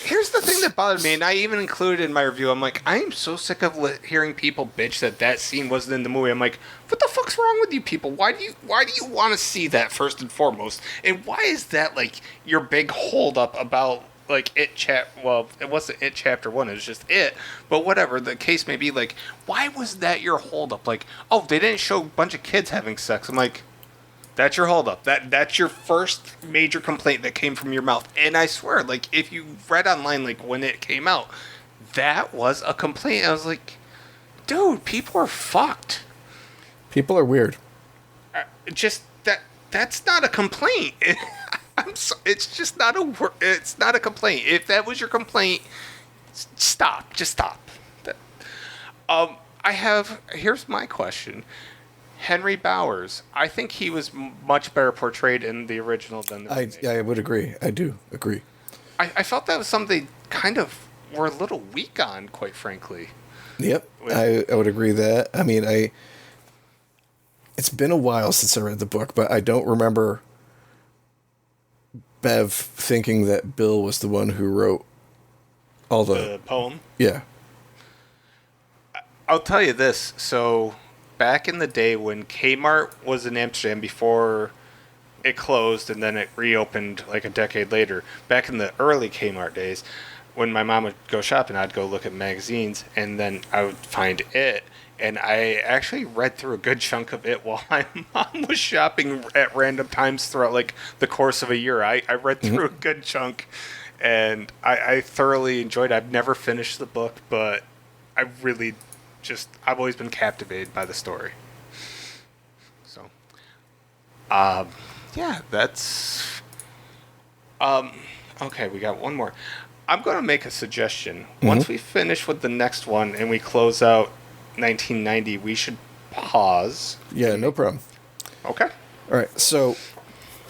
Here's the thing that bothered me, and I even included in my review. I'm like, I am so sick of hearing people bitch that scene wasn't in the movie. I'm like, what the fuck's wrong with you people? Why do you want to see that first and foremost? And why is that like your big holdup about like Well, it wasn't It Chapter 1. It was just It. But whatever the case may be, like, why was that your holdup? Like, oh, they didn't show a bunch of kids having sex. I'm like, that's your holdup. That's your first major complaint that came from your mouth. And I swear, like, if you read online, like, when it came out, that was a complaint. I was like, dude, people are fucked. People are weird. That's not a complaint. It's just not it's not a complaint. If that was your complaint, stop. Just stop. Here's my question. Henry Bowers, I think he was much better portrayed in the original than the remake. I would agree. I do agree. I felt that was something they kind of were a little weak on, quite frankly. Yep, I would agree that. I mean, it's been a while since I read the book, but I don't remember Bev thinking that Bill was the one who wrote all the poem. Yeah. I'll tell you this. So back in the day when Kmart was in Amsterdam before it closed and then it reopened like a decade later, back in the early Kmart days, when my mom would go shopping, I'd go look at magazines and then I would find It. And I actually read through a good chunk of It while my mom was shopping at random times throughout like the course of a year. I read through a good chunk and I thoroughly enjoyed it. I've never finished the book, but I've always been captivated by the story. So, yeah, that's, okay, we got one more. I'm going to make a suggestion. Once we finish with the next one and we close out 1990, we should pause. Yeah, no problem. Okay. All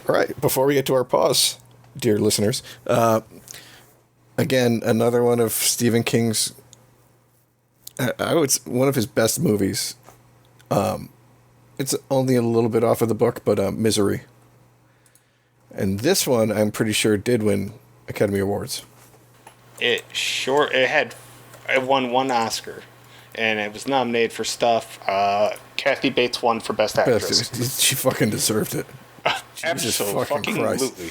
right, before we get to our pause, dear listeners, again, another one of Stephen King's, one of his best movies. It's only a little bit off of the book, but Misery. And this one, I'm pretty sure, did win Academy Awards. It won one Oscar, and it was nominated for stuff. Kathy Bates won for Best Actress. She fucking deserved it. Absolutely.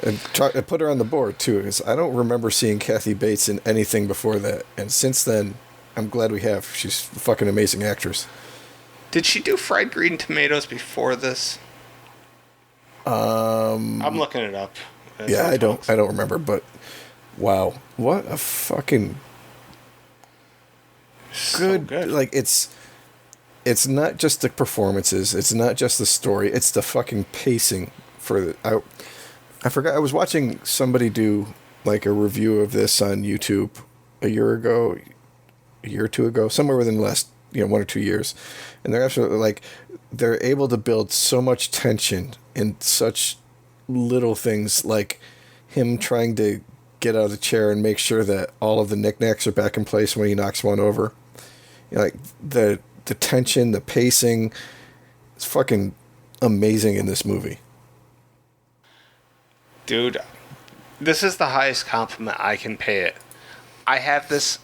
And put her on the board, too, because I don't remember seeing Kathy Bates in anything before that. And since then, I'm glad we have. She's a fucking amazing actress. Did she do Fried Green Tomatoes before this? I'm looking it up. Yeah, I don't remember, but wow, what a fucking good. Like it's not just the performances, it's not just the story, it's the fucking pacing for the. I forgot. I was watching somebody do like a review of this on YouTube a year or two ago, somewhere within the last 1 or 2 years, and they're absolutely like they're able to build so much tension in such little things, like him trying to get out of the chair and make sure that all of the knickknacks are back in place when he knocks one over. Like the tension, the pacing, it's fucking amazing in this movie. Dude, this is the highest compliment I can pay it. I have this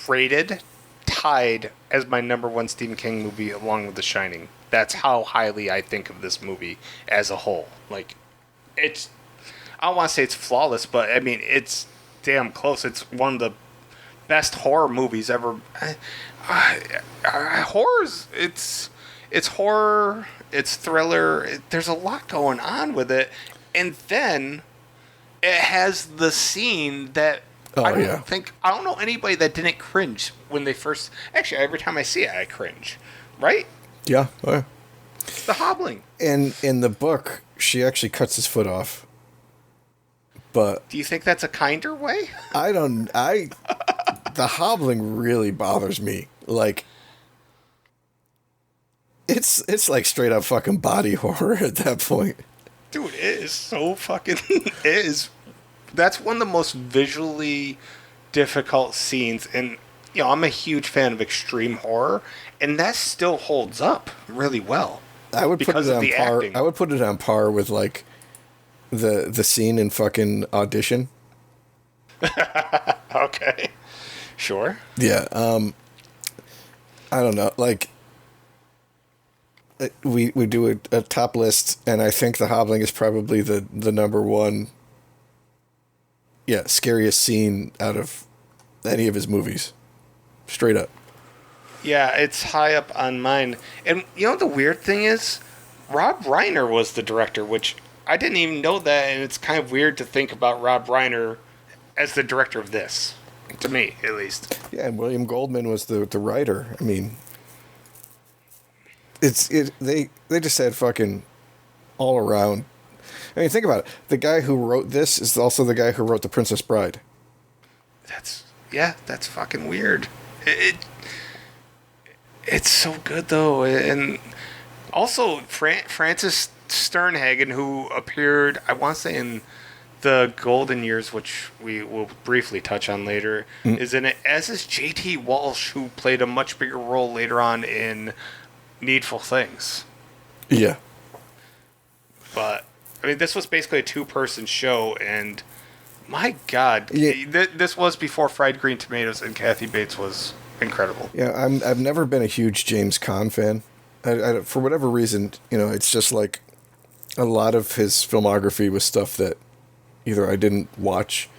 rated, tied as my number one Stephen King movie along with The Shining. That's how highly I think of this movie as a whole. Like, I don't want to say it's flawless, but I mean, it's damn close. It's one of the best horror movies ever. Horrors, it's horror, it's thriller. There's a lot going on with it. And then it has the scene that I don't know anybody that didn't cringe when they first. Actually, every time I see it, I cringe. Right? Yeah. Oh, yeah. The hobbling. And in the book, she actually cuts his foot off. But do you think that's a kinder way? The hobbling really bothers me. Like, it's like straight up fucking body horror at that point. Dude, it is so fucking. It is. That's one of the most visually difficult scenes, and I'm a huge fan of extreme horror, and that still holds up really well. I would put because it of on the par. acting. I would put it on par with like the scene in fucking Audition. Okay, sure. Yeah. I don't know. Like we do a top list, and I think The Hobbling is probably the number one. Yeah, scariest scene out of any of his movies. Straight up. Yeah, it's high up on mine. And you know the weird thing is, Rob Reiner was the director, which I didn't even know that, and it's kind of weird to think about Rob Reiner as the director of this. To me, at least. Yeah, and William Goldman was the writer. I mean, they just had fucking all around. I mean, think about it. The guy who wrote this is also the guy who wrote The Princess Bride. That's fucking weird. It's so good though, and also Francis Sternhagen, who appeared, I want to say in the Golden Years, which we will briefly touch on later, is in it, as is J.T. Walsh, who played a much bigger role later on in Needful Things. Yeah. But I mean, this was basically a two-person show, and my God, this was before Fried Green Tomatoes, and Kathy Bates was incredible. Yeah, I've never been a huge James Caan fan. For whatever reason, it's just like a lot of his filmography was stuff that either I didn't watch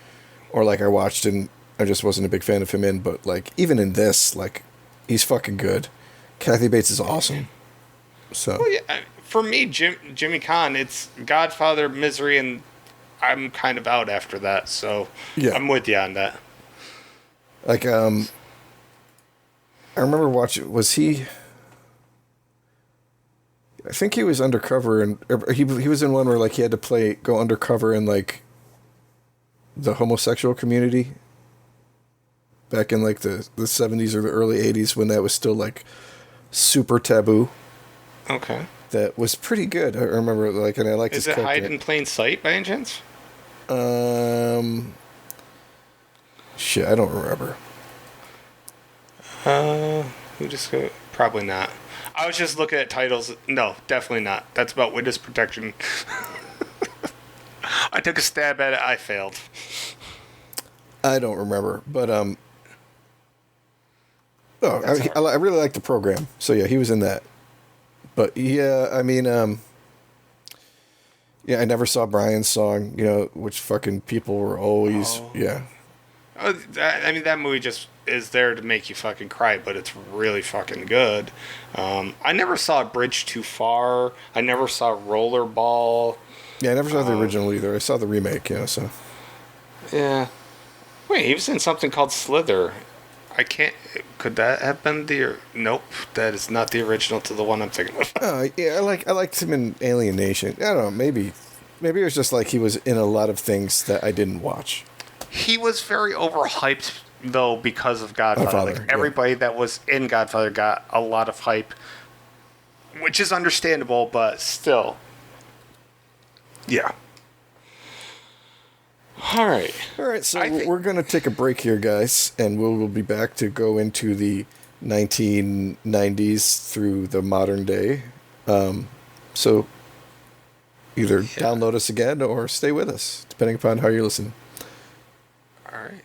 or like I watched and I just wasn't a big fan of him in. But like even in this, like he's fucking good. Kathy Bates is awesome. So well, yeah, for me, Jimmy Caan, it's Godfather, Misery, and I'm kind of out after that. So yeah. I'm with you on that. Like I remember watching. Was he? I think he was undercover, and he was in one where like he had to go undercover in like the homosexual community back in like the 70s or the early 80s when that was still like super taboo. Okay. That was pretty good. I remember like, and I liked his character. Is it Hide in Plain Sight by any chance? Shit, I don't remember. Probably not. I was just looking at titles. No, definitely not. That's about witness protection. I took a stab at it. I failed. I don't remember, but I really like the program. So yeah, he was in that. But yeah, I mean, yeah, I never saw Brian's song. Which fucking people were always yeah. I mean, that movie just is there to make you fucking cry, but it's really fucking good. I never saw Bridge Too Far. I never saw Rollerball. Yeah, I never saw the original either. I saw the remake, so. Yeah. Wait, he was in something called Slither. I can't... Could that have been the... Nope, that is not the original to the one I'm thinking of. Yeah, I liked him in Alien Nation. I don't know, maybe it was just like he was in a lot of things that I didn't watch. He was very overhyped, though, because of Godfather. Like, everybody that was in Godfather got a lot of hype, which is understandable, but still. Yeah. All right, so we're going to take a break here, guys, and we'll be back to go into the 1990s through the modern day. So either download us again or stay with us, depending upon how you listen. All right.